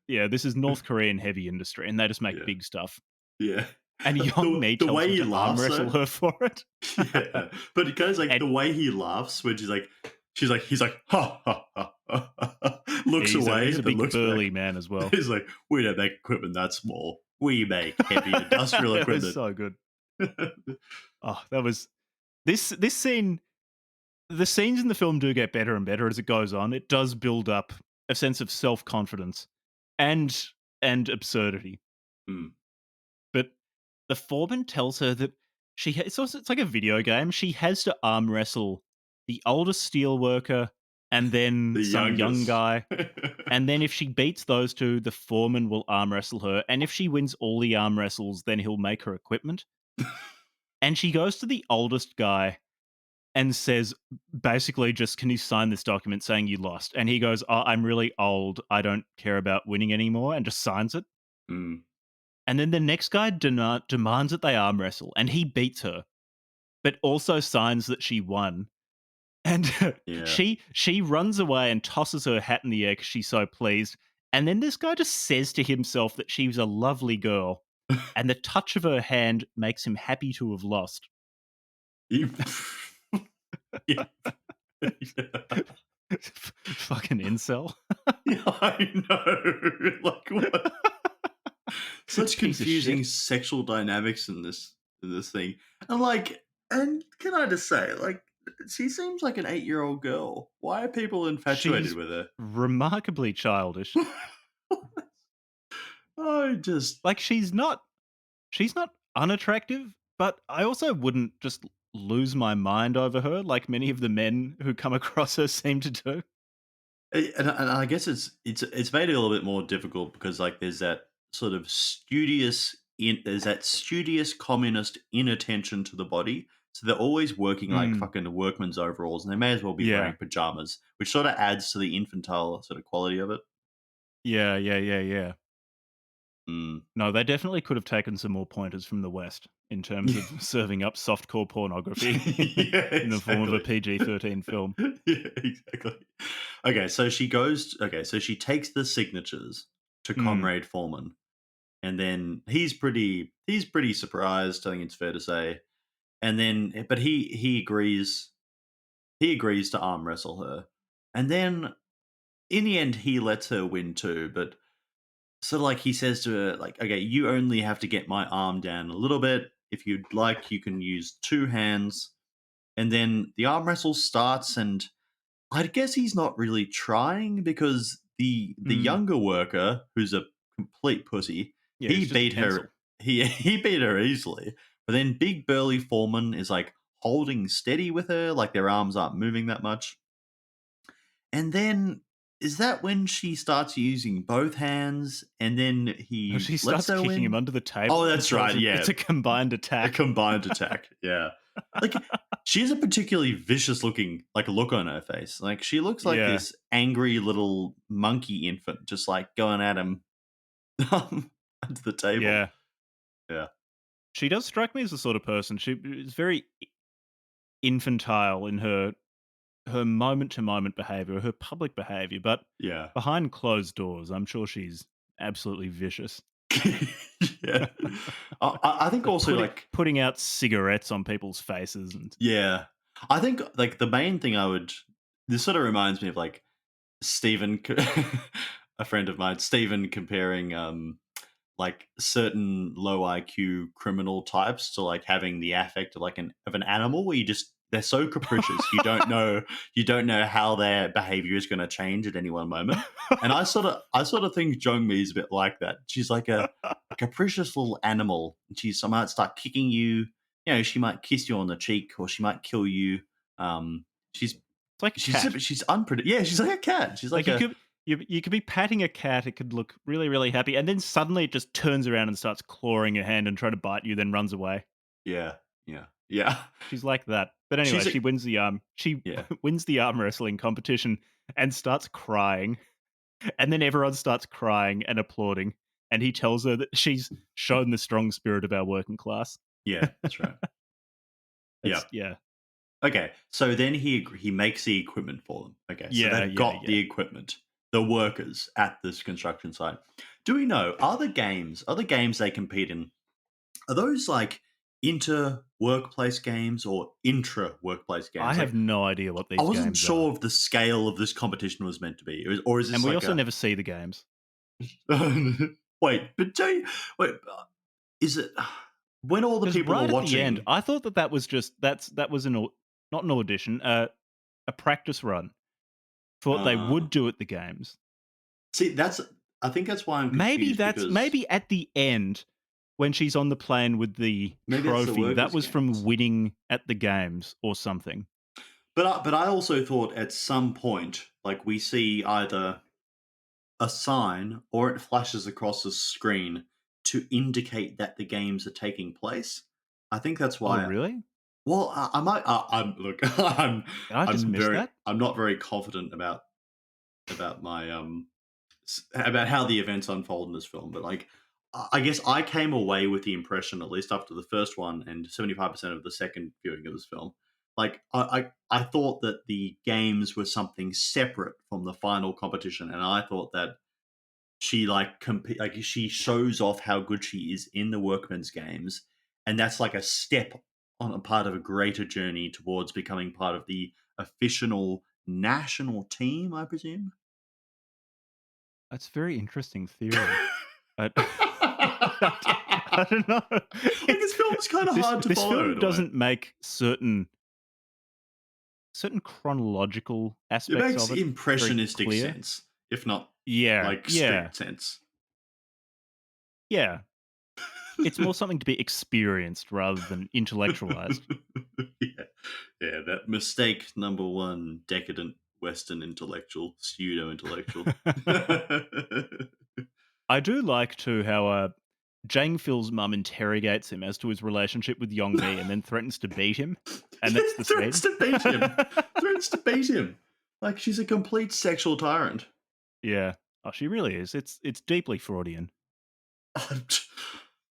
yeah, this is North Korean heavy industry and they just make Yeah, big stuff. yeah. And Yong Mi The tells way them he to arm laughs, wrestle though. her for it. Yeah, but it goes like And the way he laughs when he's like, ha ha ha, ha, ha, ha, looks away, he's a then big looks back. burly man as well. He's like, we don't make equipment that small. We make heavy industrial It was equipment. so good. Oh, that was this scene. The scenes in the film do get better and better as it goes on. It does build up a sense of self confidence and absurdity. Mm. But the foreman tells her that it's like a video game. She has to arm wrestle the oldest steel worker and then The some young youngest. guy. And then if she beats those two, the foreman will arm wrestle her. And if she wins all the arm wrestles, then he'll make her equipment. And she goes to the oldest guy and says, basically, just can you sign this document saying you lost? And he goes, oh, I'm really old. I don't care about winning anymore. And just signs it. Mm. And then the next guy demands that they arm wrestle. And he beats her, but also signs that she won. And Yeah. she runs away and tosses her hat in the air because she's so pleased. And then this guy just says to himself that she was a lovely girl, and the touch of her hand makes him happy to have lost. You- yeah. Fucking incel. Yeah, I know. Like what? Such Piece of confusing shit. sexual dynamics in this thing. And like, and can I just say, like, she seems like an 8-year-old girl. Why are people infatuated She's with her? remarkably childish. I just Like she's not unattractive, but I also wouldn't just lose my mind over her like many of the men who come across her seem to do. and I guess it's made it a little bit more difficult because like there's that sort of there's that studious communist inattention to the body. So they're always working like Mm, fucking workman's overalls, and they may as well be yeah. wearing pajamas, which sort of adds to the infantile sort of quality of it. Yeah. Mm. No, they definitely could have taken some more pointers from the West in terms of serving up softcore pornography Yeah, in the form of a exactly. PG-13 film. Yeah, exactly. Okay, so she goes. Okay, so she takes the signatures to Mm, Comrade Foreman, and then he's pretty surprised. I think it's fair to say. And then, but he agrees to arm wrestle her, and then in the end, he lets her win too. But so, like, he says to her, like, okay, you only have to get my arm down a little bit. If you'd like, you can use two hands. And then the arm wrestle starts, and I guess he's not really trying because the mm. younger worker, who's a complete pussy, Yeah, he he's just a beat her. pencil. He beat her easily. But then big burly Foreman is like holding steady with her, like their arms aren't moving that much. And then is that when she starts using both hands, and then No, he she lets starts her kicking him win? under the Oh, table and that's tells right. him Yeah, it's a combined a attack. combined attack. Yeah. Like she has a particularly vicious looking like look on her face. Like she looks like Yeah. this angry little monkey infant just like going at him under the table. Yeah. Yeah. She does strike me as the sort of person she is very infantile in her moment to moment behavior, her public behavior, but Yeah. behind closed doors, I'm sure she's absolutely vicious. Yeah. I think Like also like putting out cigarettes on people's faces and yeah. I think like the main thing I would this sort of reminds me of like Stephen a friend of mine, Stephen, comparing like certain low IQ criminal types to like having the affect of like an animal where they're so capricious you don't know how their behavior is going to change at any one moment. And I sort of think Jong Mi is a bit like that. She's like a capricious little animal. She might start kicking you. You know, she might kiss you on the cheek, or she might kill you. Um, she's It's like a cat. she's unpredictable. Yeah, she's like a cat. She's like Like you a could you could be patting a cat, it could look really, really happy, and then suddenly it just turns around and starts clawing your hand and trying to bite you, then runs away. yeah, yeah, yeah. She's like that. But anyway, She's a she wins the she yeah. wins the arm wrestling competition and starts crying. And then everyone starts crying and applauding. And he tells her that she's shown the strong spirit of our working class. Yeah, that's right. Yeah. It's yeah. Okay. So then he makes the equipment for them. Okay. So Yeah, they've yeah, got yeah. the equipment, the workers at this construction site. Do we know other games they compete in? Are those like inter workplace games or intra workplace I games? have Like no idea what I these wasn't games are. sure of the scale of this competition was meant to be, or is And this we like also a never see the games. wait? But wait, is it when all the Because people are right at the end, watching? I thought that was just that was not an audition, a practice run for what they Uh, would do at the games. See, I think that's why I'm confused because Maybe at the end when she's on the plane with the maybe that's the trophy, that workers' was from games. winning at the games or something. But I also thought at some point, like we see either a sign or it flashes across the screen to indicate that the games are taking place. I think that's Oh, why. really? Well, I might. I'm look. Did I just miss that? I'm not very confident about my about how the events unfold in this film, but like I guess I came away with the impression, at least after the first one and 75% of the second viewing of this film, like I thought that the games were something separate from the final competition, and I thought that she like she shows off how good she is in the workman's games, and that's like a step on a part of a greater journey towards becoming part of the official national team, I presume. That's a very interesting theory. But I Like don't know. this film's kind of hard to This follow film in a way. doesn't make certain chronological It aspects makes of it very impressionistic clear. sense, if not Yeah, like yeah, strict sense. yeah. It's more something to be experienced rather than intellectualized. Yeah, yeah. That mistake number one: decadent Western intellectual, pseudo intellectual. I do like too how Jang Phil's mum interrogates him as to his relationship with Yong Mi and then threatens to beat him. And that's the Threatens scene. to beat him. Threatens to beat him. Like she's a complete sexual tyrant. Yeah. Oh, she really is. It's deeply Freudian.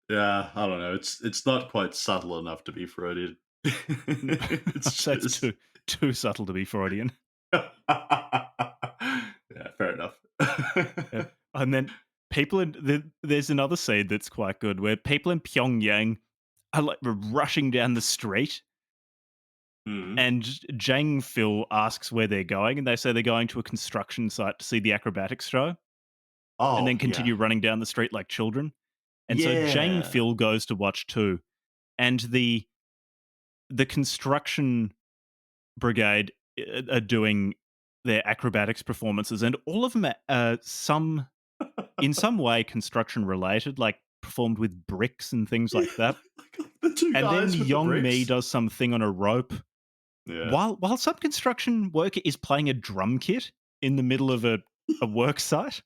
Yeah, I don't know. It's not quite subtle enough to be Freudian. It's So it's just too subtle to be Freudian. yeah, fair enough. Yeah. And then there's another scene that's quite good where people in Pyongyang are like rushing down the street, Mhm. and Jang Phil asks where they're going, and they say they're going to a construction site to see the acrobatics show, and then Oh yeah, continue running down the street like children. And so Jang yeah. Phil goes to watch too, and the construction brigade are doing their acrobatics performances, and all of them are some in some way construction related, like performed with bricks and things Yeah, like that. like the two And then guys with the Yong Mi bricks. does something on a rope Yeah, while some construction worker is playing a drum kit in the middle of a work site.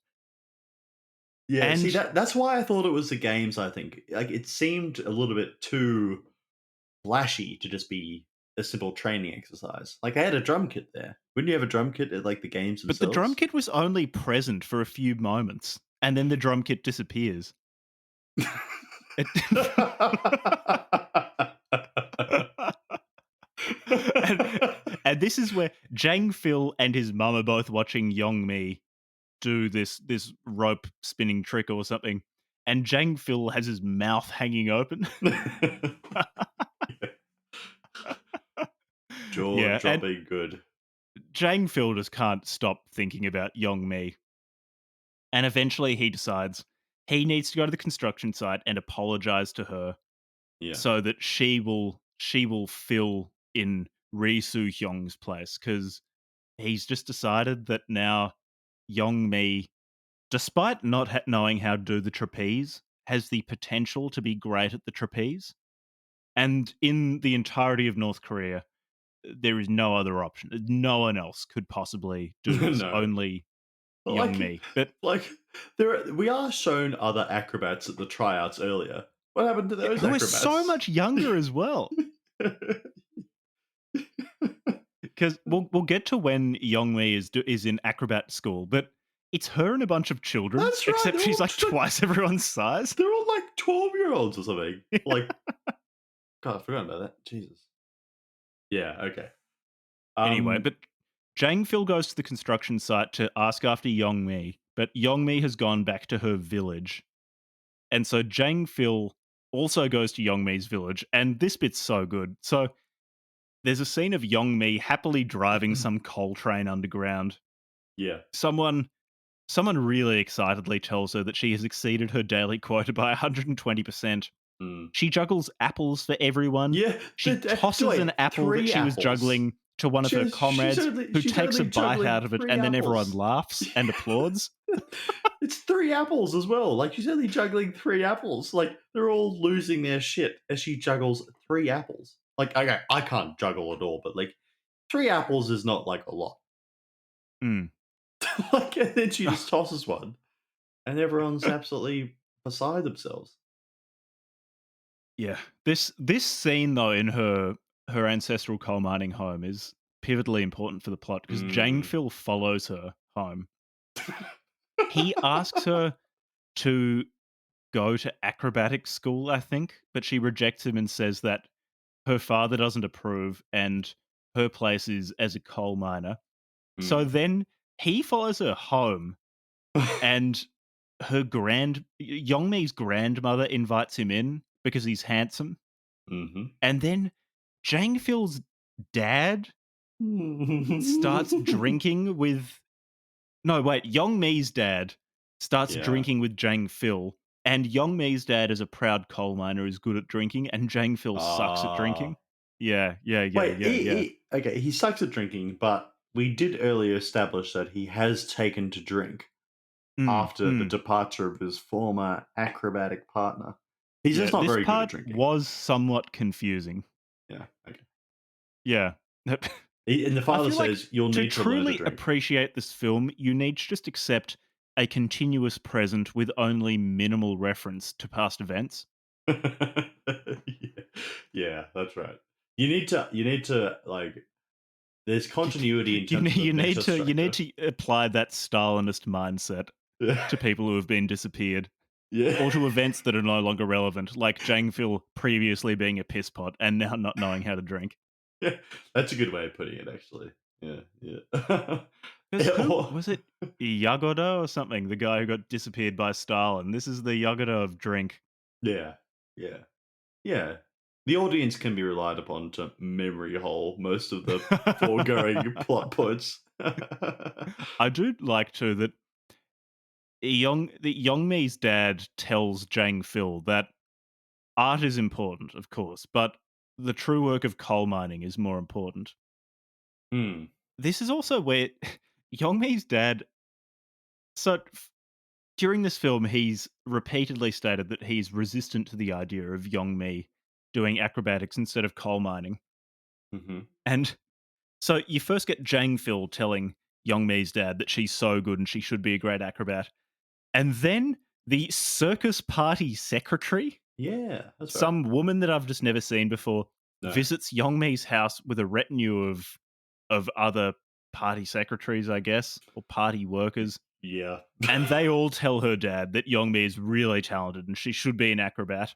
yeah. See And that's why I thought it was the games. I think like it seemed a little bit too flashy to just be a simple training exercise. Like they had a drum kit there. Wouldn't you have a drum kit at like the games but the drum themselves? kit was only present for a few moments, and then the drum kit disappears. It and and this is where Jang Phil and his mum are both watching Yong Mi do this rope spinning trick or something, and Jang Phil has his mouth hanging open. Jaw Yeah, and dropping good. Jang Phil just can't stop thinking about Yong Mi. And eventually he decides he needs to go to the construction site and apologize to her Yeah. so that she will fill in Ri Soo Hyung's place, because he's just decided that now Yong Mi, despite not knowing how to do the trapeze, has the potential to be great at the trapeze. And in the entirety of North Korea, there is no other option. No one else could possibly do this. No. Only Yong Like, Mi. But we are shown other acrobats at the tryouts earlier. What happened to yeah, those who is so acrobats? much younger as well. Because we'll get to when Yong Mi is in acrobat school, but it's her and a bunch of children, That's right. except she's like twice everyone's size. They're all like 12-year-olds or something. Like, God, I forgot about that. Jesus. Yeah. Okay. Anyway, Um. but Jang Phil goes to the construction site to ask after Yong Mi, but Yong Mi has gone back to her village. And so Jang Phil also goes to Yong Mi's village, and this bit's so good. So there's a scene of Yong Mi happily driving some coal train underground. Yeah. Someone really excitedly tells her that she has exceeded her daily quota by 120%. Mm. She juggles apples for everyone. Yeah. She tosses an apple that Three she was apples. juggling to one of her comrades, who She's takes a only bite juggling out of it, three and then everyone apples. laughs and applauds. It's three apples as well. Like, she's only juggling three apples. Like, they're all losing their shit as she juggles three apples. Like, okay, I can't juggle at all, but like, three apples is not like a lot. Mm. Like, and then she just tosses one, and everyone's absolutely beside themselves. Yeah. This scene though in her ancestral coal mining home is pivotally important for the plot, because Jang Mm. Phil follows her home. He asks her to go to acrobatic school, I think, but she rejects him and says that her father doesn't approve and her place is as a coal miner. So Mm. then he follows her home, and Yongmi's grandmother invites him in because he's handsome. Mm-hmm. And then Jang Phil's dad starts drinking with no, wait, Yong Mi's dad starts Yeah. drinking with Jang Phil, and Yong Mi's dad is a proud coal miner who's good at drinking, and Jang Phil sucks at Ah. drinking. Yeah, yeah, yeah, Wait, yeah, yeah. okay, he sucks at drinking, but we did earlier establish that he has taken to drink Mm, after the mm. departure of his former acrobatic partner. He's Yeah, just not this very good at part drinking. was somewhat confusing. Yeah, okay. Yeah. And the I father feel like says, you'll to need to learn to truly drink. appreciate this film, you need to just accept a continuous present with only minimal reference to past events. Yeah, that's right. You need to like, there's continuity in terms of the meta You need structure. to apply that Stalinist mindset Yeah. to people who have been disappeared, Yeah. or to events that are no longer relevant, like Jang Phil previously being a piss pot and now not knowing how to drink. Yeah, that's a good way of putting it, actually. Yeah, yeah. Because who was it? Yagoda or something? The guy who got disappeared by Stalin. This is the Yagoda of drink. Yeah, yeah, yeah. The audience can be relied upon to memory hole most of the foregoing plot points. I do like too that Yongmi's dad tells Jang Phil that art is important, of course, but the true work of coal mining is more important. Hmm. This is also where Yongmi's dad. So during this film, he's repeatedly stated that he's resistant to the idea of Yongmi doing acrobatics instead of coal mining. Mhm. And so you first get Jang Phil telling Yongmi's dad that she's so good and she should be a great acrobat. And then the circus party secretary, Yeah, that's right. some woman that I've just never seen before, No. visits Yongmi's house with a retinue of other party secretaries, I guess, or party workers. Yeah. And they all tell her dad that Yongmi is really talented and she should be an acrobat.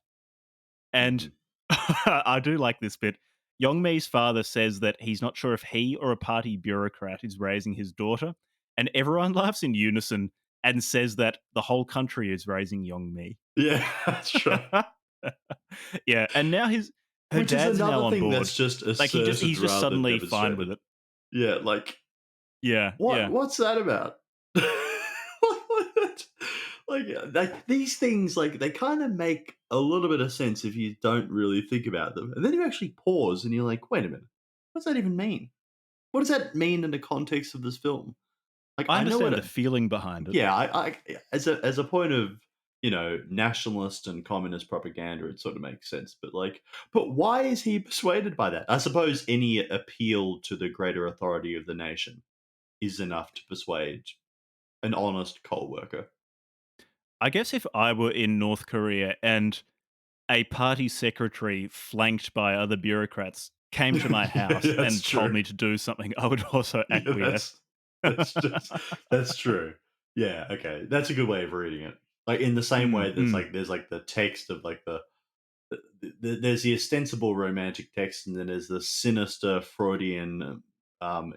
And Mhm. I do like this bit. Yongmi's father says that he's not sure if he or a party bureaucrat is raising his daughter, and everyone laughs in unison and says that the whole country is raising Yongmi. Yeah, that's right. Yeah, and now her Which is dad's now another on thing board. that's just Like asserted he's just rather than suddenly fine with demonstrated. it. Yeah, like, Yeah, yeah. what's that about? like these things, like they kind of make a little bit of sense if you don't really think about them, and then you actually pause and you're like, wait a minute, what does that even mean? What does that mean in the context of this film? Like, I I know what understand the feeling behind it. yeah, I as a point of, nationalist and communist propaganda, it sort of makes sense. But why is he persuaded by that? I suppose any appeal to the greater authority of the nation is enough to persuade an honest coal worker. I guess if I were in North Korea and a party secretary flanked by other bureaucrats came to my house That's and told true. me to do something, I would also Yeah, acquiesce. that's true. Yeah, okay, that's a good way of reading it. Like in the same way, Mm. there's like the text of like there's the ostensible romantic text, and then there's the sinister Freudian,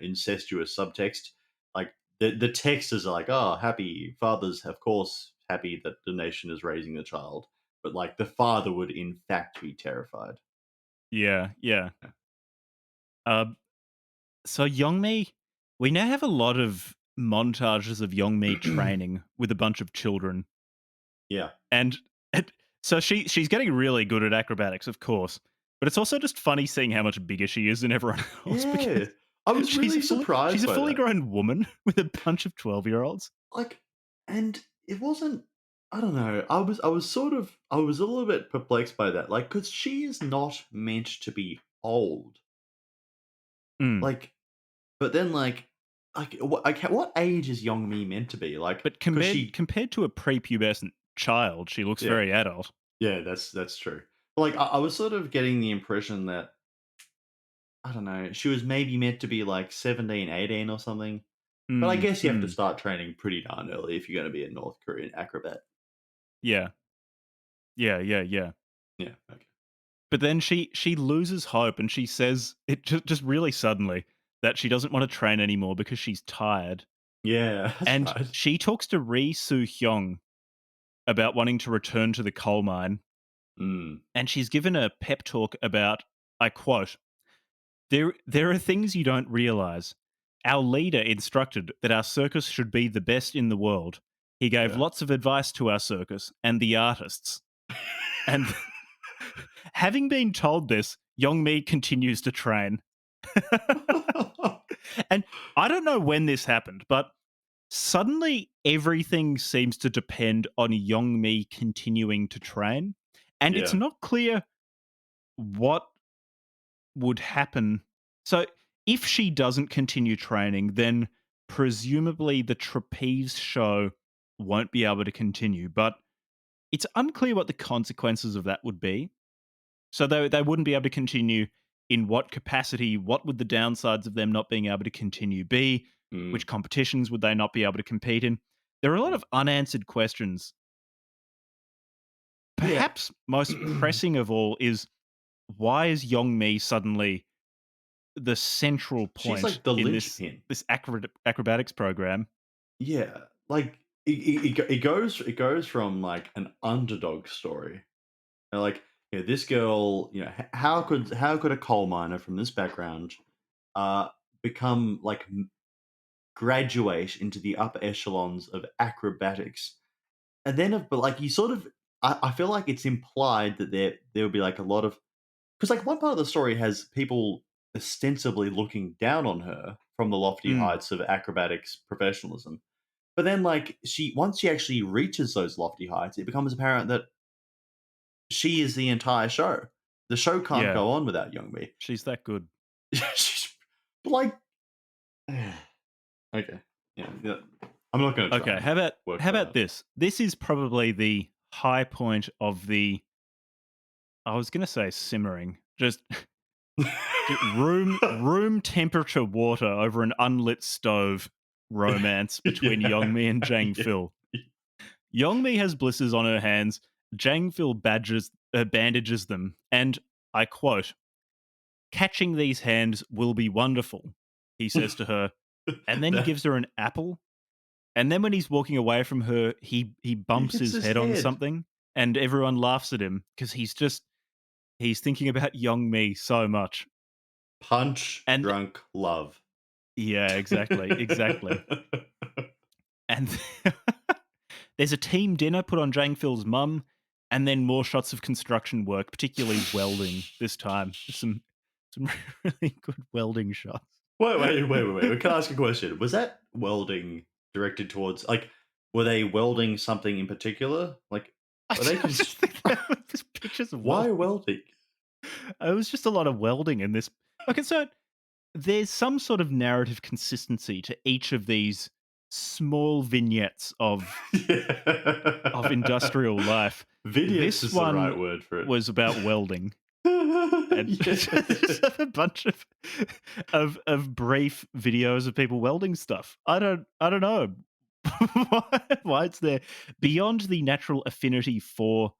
incestuous subtext. Like the text is like, oh, happy fathers, of course, happy that the nation is raising a child, but like the father would in fact be terrified. Yeah, yeah. Yeah. Uh, so Youngmi, we now have a lot of montages of Youngmi training with a bunch of children, Yeah. and it, so she's getting really good at acrobatics, of course. But it's also just funny seeing how much bigger she is than everyone else Yeah. because I was really she's surprised a by fully that. grown woman with a bunch of 12-year-olds. Like, and it wasn't. I don't know. I was a little bit perplexed by that. Like, because she is not meant to be old. Mm. Like, but then what age is Young Mi meant to be? Like, But because compared to a prepubescent child, she looks yeah, very adult. yeah, that's true. Like, I was sort of getting the impression that I don't know, she was maybe meant to be like 17, 18, or something. But I Mm, guess you have to mm. start training pretty darn early if you're going to be a North Korean acrobat. Yeah. Yeah, yeah, yeah. Yeah. Okay. But then she loses hope and she says it just really suddenly that she doesn't want to train anymore because she's tired. Yeah, that's And right. she talks to Ri Soo Hyung about wanting to return to the coal mine. Mm, And she's given a pep talk about, I quote, there are things you don't realize. Our leader instructed that our circus should be the best in the world. He gave yeah. lots of advice to our circus and the artists. And having been told this, Yongmi continues to train. And I don't know when this happened, but suddenly everything seems to depend on Yongmi continuing to train. And it's Yeah, not clear what would happen. So if she doesn't continue training, then presumably the trapeze show won't be able to continue. But it's unclear what the consequences of that would be. So they wouldn't be able to continue in what capacity? What would the downsides of them not being able to continue be? mm, Which competitions would they not be able to compete in? There are a lot mm. of unanswered questions. Yeah. Perhaps most pressing of all is why is Yongmi suddenly the central She's point like the in this linchpin. acrobatics program? Yeah, like it goes from like an underdog story. And like, this girl, how could a coal miner from this background uh become like graduate into the upper echelons of acrobatics? And then but like you sort of I feel like it's implied that there would be like a lot of because like one part of the story has people ostensibly looking down on her from the lofty Mm, heights of acrobatics professionalism. But then like she once she actually reaches those lofty heights, it becomes apparent that she is the entire show. The show can't yeah, go on without Youngmi. she's that good. She's like okay. Yeah, yeah. I'm not gonna try Okay, and work how that about out. this? This is probably the high point of the, I was going to say simmering, just room temperature water over an unlit stove romance between Yeah. Yongmi and Jang Yeah. Phil. Yongmi has blisters on her hands. Jang Phil bandages them, and I quote, "Catching these hands will be wonderful," he says to her, and then he That gives her an apple. And then when he's walking away from her, he he bumps hits his his head on head. something, and everyone laughs at him because he's thinking about Yongmi so much. Punch And drunk love. yeah, exactly, exactly. And There's a team dinner put on Jang Phil's mum, and then more shots of construction work, particularly welding this time. Some really good welding shots. Wait. Can I ask a question? Was that welding directed towards, like, were they welding something in particular? Like, I were they just think that was just pictures of why welding. welding? It was just a lot of welding in this. Okay, so there's some sort of narrative consistency to each of these small vignettes of industrial life. Vignettes This is the right one word for it. was about welding, and Yeah. just have a bunch of brief videos of people welding stuff. I don't know why it's there beyond the natural affinity for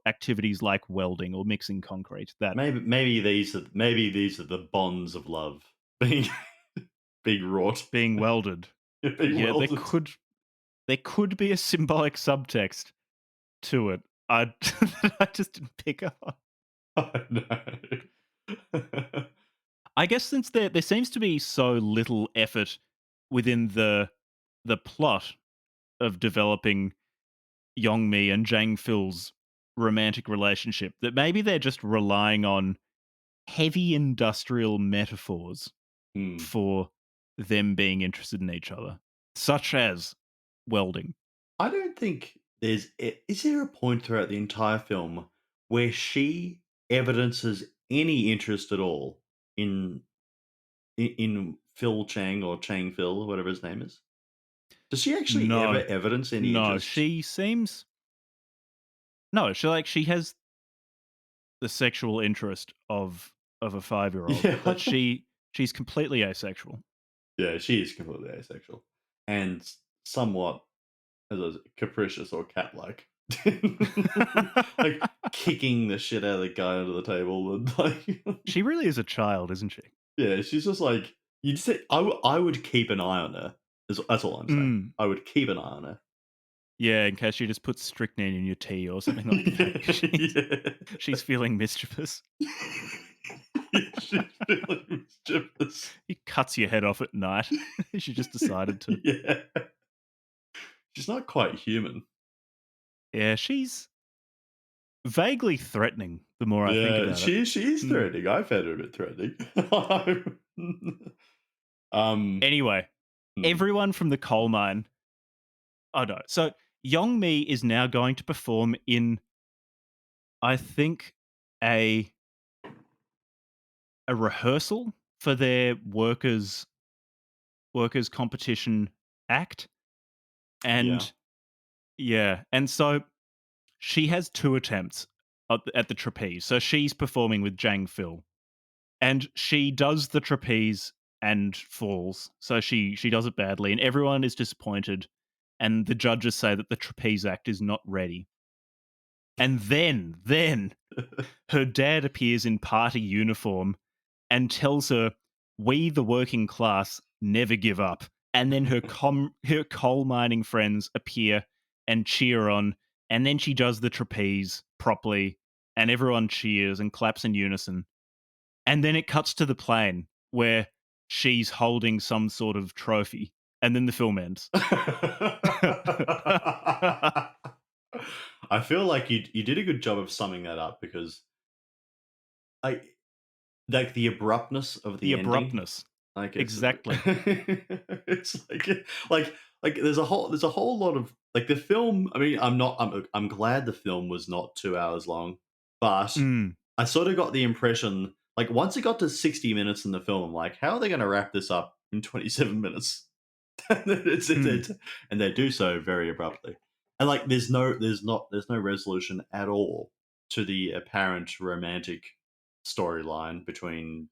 activities like welding or mixing concrete. That Maybe these are the bonds of love being being wrought, being welded, being yeah, welded. there could be a symbolic subtext to it. I I just didn't pick up on. Oh, no. I guess since there seems to be so little effort within the plot of developing Yong Mi and Jang Phil's romantic relationship, that maybe they're just relying on heavy industrial metaphors Hmm. for them being interested in each other, such as welding. I don't think is there a point throughout the entire film where she evidences any interest at all in in Phil Chang or Chang Phil, whatever his name is? Does she actually ever No, evidence any no, interest? she seems no, she has the sexual interest of a 5-year-old, Yeah, but she's completely asexual. yeah, she is completely asexual and somewhat capricious or cat-like, like kicking the shit out of the guy under the table and like, She really is a child, isn't she? yeah, she's just like you'd say. I would keep an eye on her. That's all I'm saying. Mm. I would keep an eye on her. Yeah, in case she just puts strychnine in your tea or something like that. Yeah. She's feeling mischievous. She's feeling mischievous. He cuts your head off at night. She just decided to. Yeah, she's not quite human. Yeah, she's vaguely threatening the more I think Yeah, about it. she's Mm. threatening. I found her a bit threatening. um, Anyway, hmm, everyone from the coal mine. Oh no. So Yong Mi is now going to perform in, I think, a a rehearsal for their workers competition act. yeah. And yeah, and so she has two attempts at the trapeze. So she's performing with Jang Phil, and she does the trapeze and falls. So she does it badly, and everyone is disappointed. And the judges say that the trapeze act is not ready. And then her dad appears in party uniform and tells her, "We, the working class, never give up." And then her coal mining friends appear and cheer on, and then she does the trapeze properly, and everyone cheers and claps in unison. And then it cuts to the plane where she's holding some sort of trophy, and then the film ends. I feel like you did a good job of summing that up because I like the abruptness of The the ending. abruptness. Like Exactly. it's like there's a whole lot of like the film. I mean, I'm glad the film was not 2 hours long, but Mm, I sort of got the impression like once it got to 60 minutes in the film, I'm like, how are they going to wrap this up in 27 minutes? And then mm. and they do so very abruptly. And like, there's no resolution at all to the apparent romantic storyline between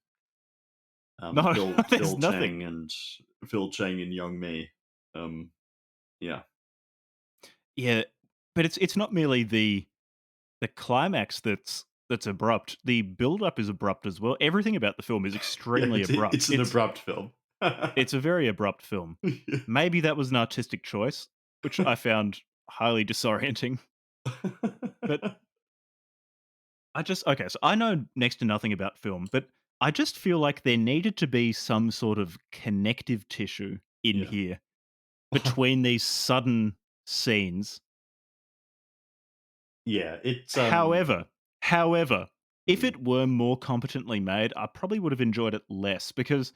No, there's Phil nothing. Chang and Phil Chang and Young Mi. Um, yeah, Yeah, but it's not merely the climax that's abrupt. The build up is abrupt as well. Everything about the film is yeah, extremely abrupt. it's an abrupt film. It's a very abrupt film. Maybe that was an artistic choice, which I found highly disorienting. But I just okay, so I know next to nothing about film, but I just feel like there needed to be some sort of connective tissue in Yeah. here between these sudden scenes. Yeah, it's However, however, if mm, it were more competently made, I probably would have enjoyed it less because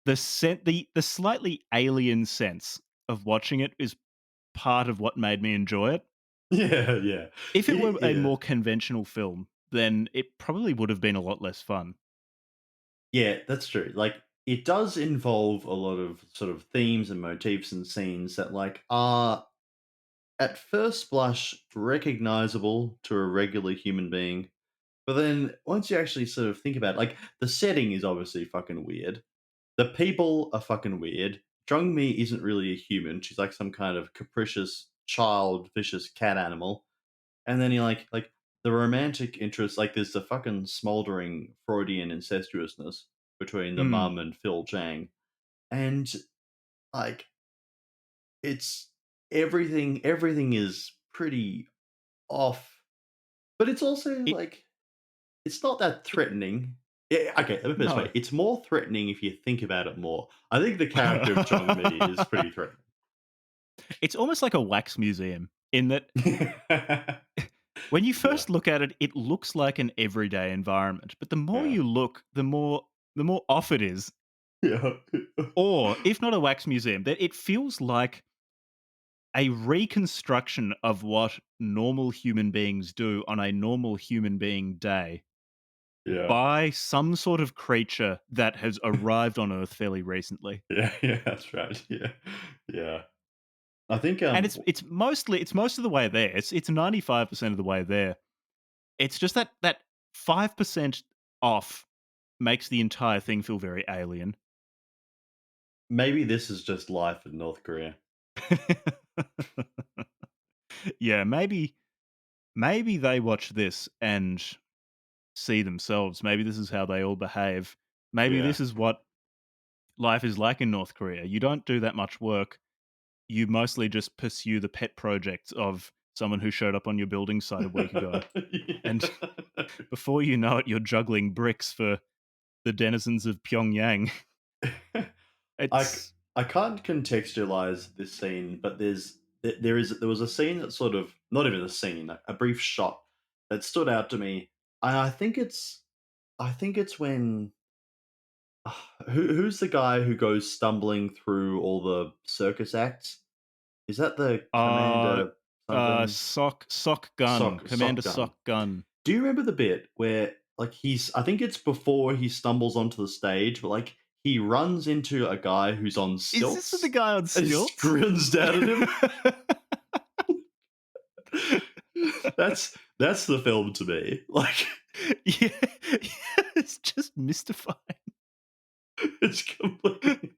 the slightly alien sense of watching it is part of what made me enjoy it. yeah, yeah. If it were a Yeah. more conventional film, then it probably would have been a lot less fun. Yeah, that's true. Like it does involve a lot of sort of themes and motifs and scenes that like are at first blush recognizable to a regular human being. But then once you actually sort of think about it, like the setting is obviously fucking weird. The people are fucking weird. Jung Mi isn't really a human. She's like some kind of capricious child, vicious cat animal. And then you like the romantic interest, like there's the fucking smoldering Freudian incestuousness between the Mm. mum and Phil Chang. And like it's everything is pretty off. But it's also It like it's not that it threatening. Yeah, okay, let me put it this no. way. It's more threatening if you think about it more. I think the character of Jong Mi is pretty threatening. It's almost like a wax museum in that when you Yeah. first look at it, it looks like an everyday environment, but the more Yeah. you look, the more off it is. Yeah. Or if not a wax museum, that it feels like a reconstruction of what normal human beings do on a normal human being day Yeah. by some sort of creature that has arrived on Earth fairly recently. Yeah, yeah, that's right. Yeah. Yeah. I think, And it's most of the way there. It's 95% of the way there. It's just that 5% off makes the entire thing feel very alien. maybe this is just life in North Korea. Yeah, maybe they watch this and see themselves. Maybe this is how they all behave. Maybe Yeah. this is what life is like in North Korea. You don't do that much work. You mostly just pursue the pet projects of someone who showed up on your building site a week ago. And before you know it, you're juggling bricks for the denizens of Pyongyang. Yeah. I c- It's I can't contextualize this scene, but there was a scene that sort of not even a scene, a brief shot that stood out to me. And I think it's when who's the guy who goes stumbling through all the circus acts? Is that the uh commander something? sock gun, Commander Sock gun. Sock gun. Do you remember the bit where like he's I think it's before he stumbles onto the stage, but like he runs into a guy who's on Is this the stilts guy on and stilts? grins down at him? That's the film to me. Like Yeah, it's just mystifying. it's completely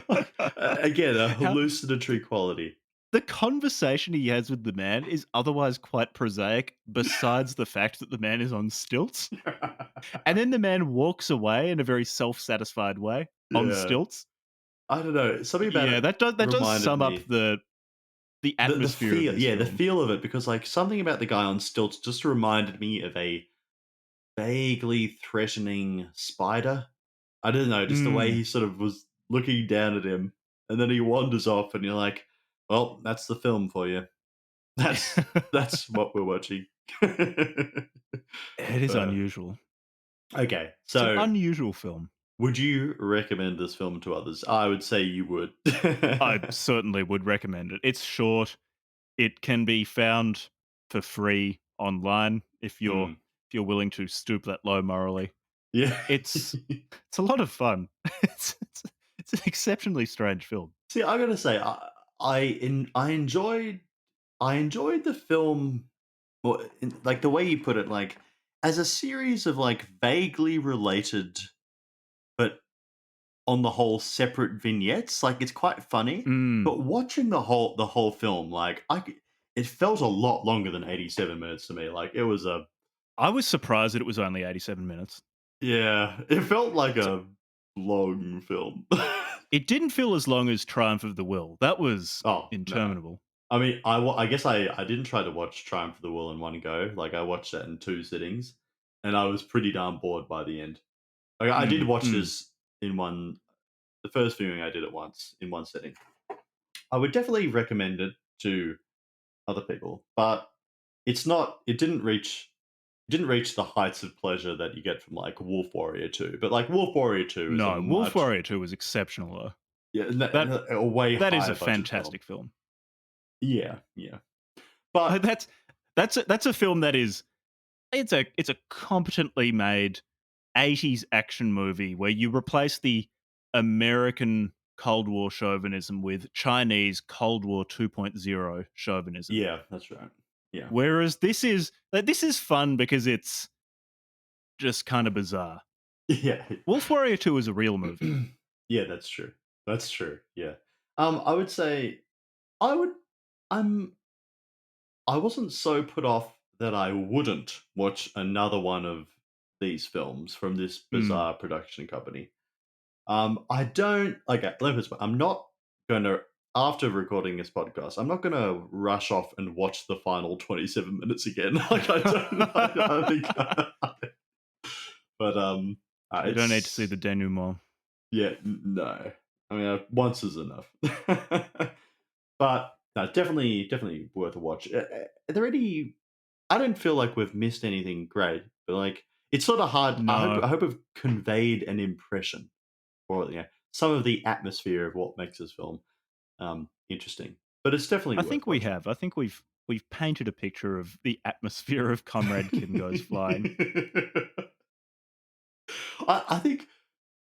like again a How hallucinatory quality. the conversation he has with the man is otherwise quite prosaic, besides the fact that the man is on stilts. And then the man walks away in a very self-satisfied way on Yeah. stilts. I don't know. Something about Yeah, it that does reminded sum up me the the atmosphere of feel, this yeah, the film. feel of it because like something about the guy on stilts just reminded me of a vaguely threatening spider. I don't know, just the way Mm. he sort of was looking down at him, and then he wanders off, and you're like, "Well, that's the film for you. That's what we're watching." It is Uh, unusual. okay, It's an so unusual film. would you recommend this film to others? I would say you would. I certainly would recommend it. It's short. It can be found for free online Hmm. if you're willing to stoop that low morally. Yeah. It's it's a lot of fun. It's an exceptionally strange film. See, I gotta say, I enjoyed the film, well, like the way you put it, like as a series of like vaguely related, but on the whole separate vignettes. Like it's quite funny, Mm. but watching the whole film, like it felt a lot longer than 87 minutes to me. Like it was a I was surprised that it was only 87 minutes. yeah, it felt like So a long film. it didn't feel as long as Triumph of the Will. That was Oh no. interminable. I mean, I guess I didn't try to watch Triumph of the Will in one go. Like I watched that in two sittings, and I was pretty darn bored by the end. Like I did Mm, watch mm. this in one. The first viewing I did it once in one sitting. I would definitely recommend it. to other people, but it's not. It didn't reach the heights of pleasure that you get from like Wolf Warrior 2. But like Wolf Warrior 2 is a No, Wolf much Warrior 2 was exceptional though. yeah That a way that is higher a budget film. fantastic film. Yeah, yeah. Like, But that's a film that is it's a competently made 80s action movie where you replace the American Cold War chauvinism with Chinese Cold War 2.0 chauvinism. yeah, that's right. Yeah, Whereas this is fun because it's just kind of bizarre. yeah. Wolf Warrior 2 is a real movie. Yeah, that's true. That's true. Yeah. I would say I would. I'm. I wasn't so put off that I wouldn't watch another one of these films from this Mm. bizarre production company. I don't like. Let me put it this way, I'm not going to. After recording this podcast, I'm not going to rush off and watch the final 27 minutes again. Like I don't. I think. But You don't need to see it's the denouement. yeah. No, I mean once is enough. But no, definitely worth a watch. Are there any? I don't feel like we've missed anything great, but like it's sort of hard. No. I hope we've conveyed an impression, or some of the atmosphere of what makes this film interesting. But it's definitely I worth think we watching. have. I think we've painted a picture of the atmosphere of Comrade Kim Goes Flying. I think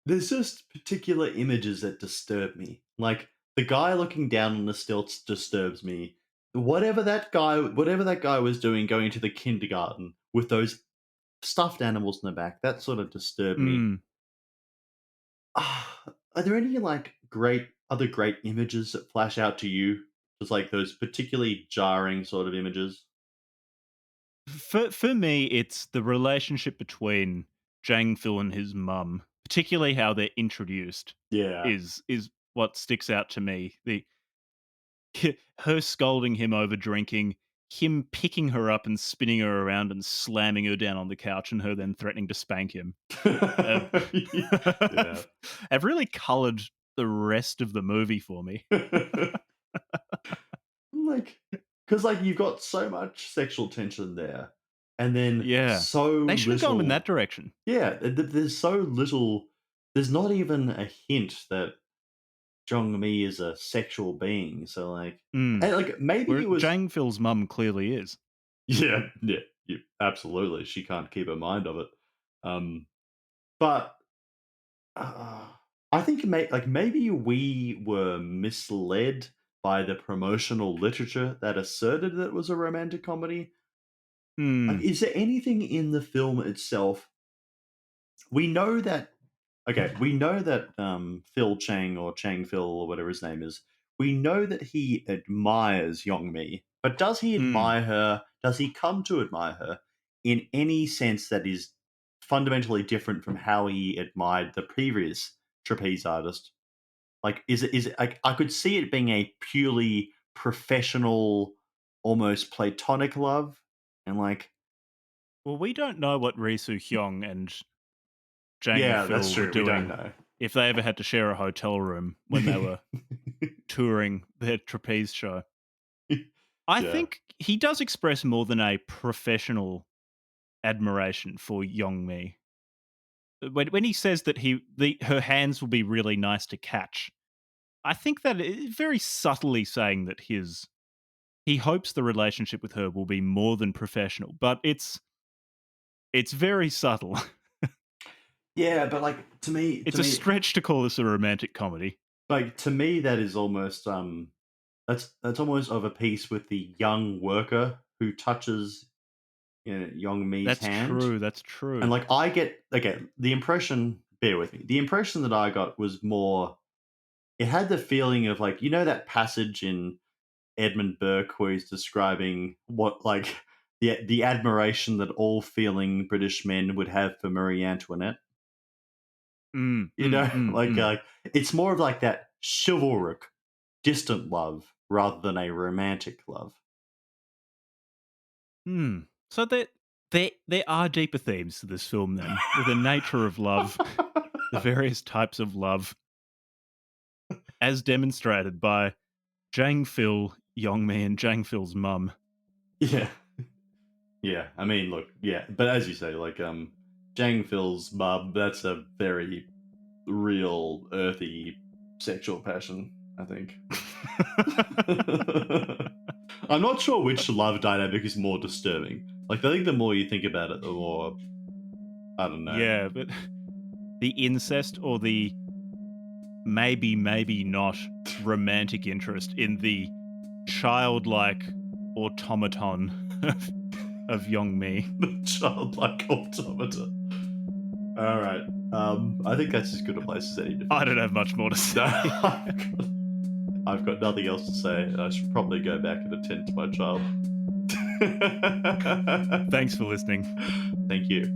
there's just particular images that disturb me. Like the guy looking down on the stilts disturbs me. Whatever that guy was doing going to the kindergarten with those stuffed animals in the back, that sort of disturbed me. Mm. Are there any like great images that flash out to you? Just like those particularly jarring sort of images? For me, it's the relationship between Jang Phil and his mum, particularly how they're introduced, Yeah. is what sticks out to me. The her scolding him over drinking, him picking her up and spinning her around and slamming her down on the couch, and her then threatening to spank him. Uh, Yeah. have really coloured the rest of the movie for me. Like, because like you've got so much sexual tension there, and then Yeah, so they should have gone in that little. direction. Yeah, there's so little. There's not even a hint that Jong Mi is a sexual being. So like, Mm. and like maybe Where it was. Jang Phil's mum clearly is. Yeah, yeah, absolutely. She can't keep her mind of it. But uh, I think maybe we were misled by the promotional literature that asserted that it was a romantic comedy. Like, Hmm. is there anything in the film itself? We know that we know that Phil Chang or Chang Phil or whatever his name is. We know that he admires Yong Mi, but does he Hmm. admire her? Does he come to admire her in any sense that is fundamentally different from how he admired the previous trapeze artist? Like, is it like I could see it being a purely professional, almost platonic love, and like, Well, we don't know what Ri Soo Hyung and Jang yeah, that's Phil were true. We don't doing know. if they ever had to share a hotel room when they were touring their trapeze show. I Yeah. think he does express more than a professional admiration for Yong Mi. When he says that her hands will be really nice to catch, I think that is very subtly saying that he hopes the relationship with her will be more than professional, but it's very subtle. Yeah, but like It's a stretch to call this a romantic comedy. to me, that is almost that's almost of a piece with the young worker who touches Young Mi's That's hand, true. That's and true. like I get the impression. Bear with me. The impression that I got was more. It had the feeling of like that passage in Edmund Burke where he's describing what like the admiration that all feeling British men would have for Marie Antoinette. Mm, mm, mm, Like mm. it's more of like that chivalric, distant love rather than a romantic love. Hmm. So there are deeper themes to this film then, with the nature of love, the various types of love, as demonstrated by Jang Phil Yong Mi and Jang Phil's mum. Yeah. Yeah, I mean, look, yeah, but as you say, like, Jang Phil's mum, that's a very real, earthy sexual passion, I think. I'm not sure which love dynamic is more disturbing. Like, I think the more you think about it, the more, I don't know. Yeah, but the incest or the maybe not romantic interest in the childlike automaton of Yong Mi. Childlike automata. All right. I think that's as good a place as any to finish. I don't have much more to say. I've got nothing else to say. I should probably go back and attend to my child. Thanks for listening. Thank you.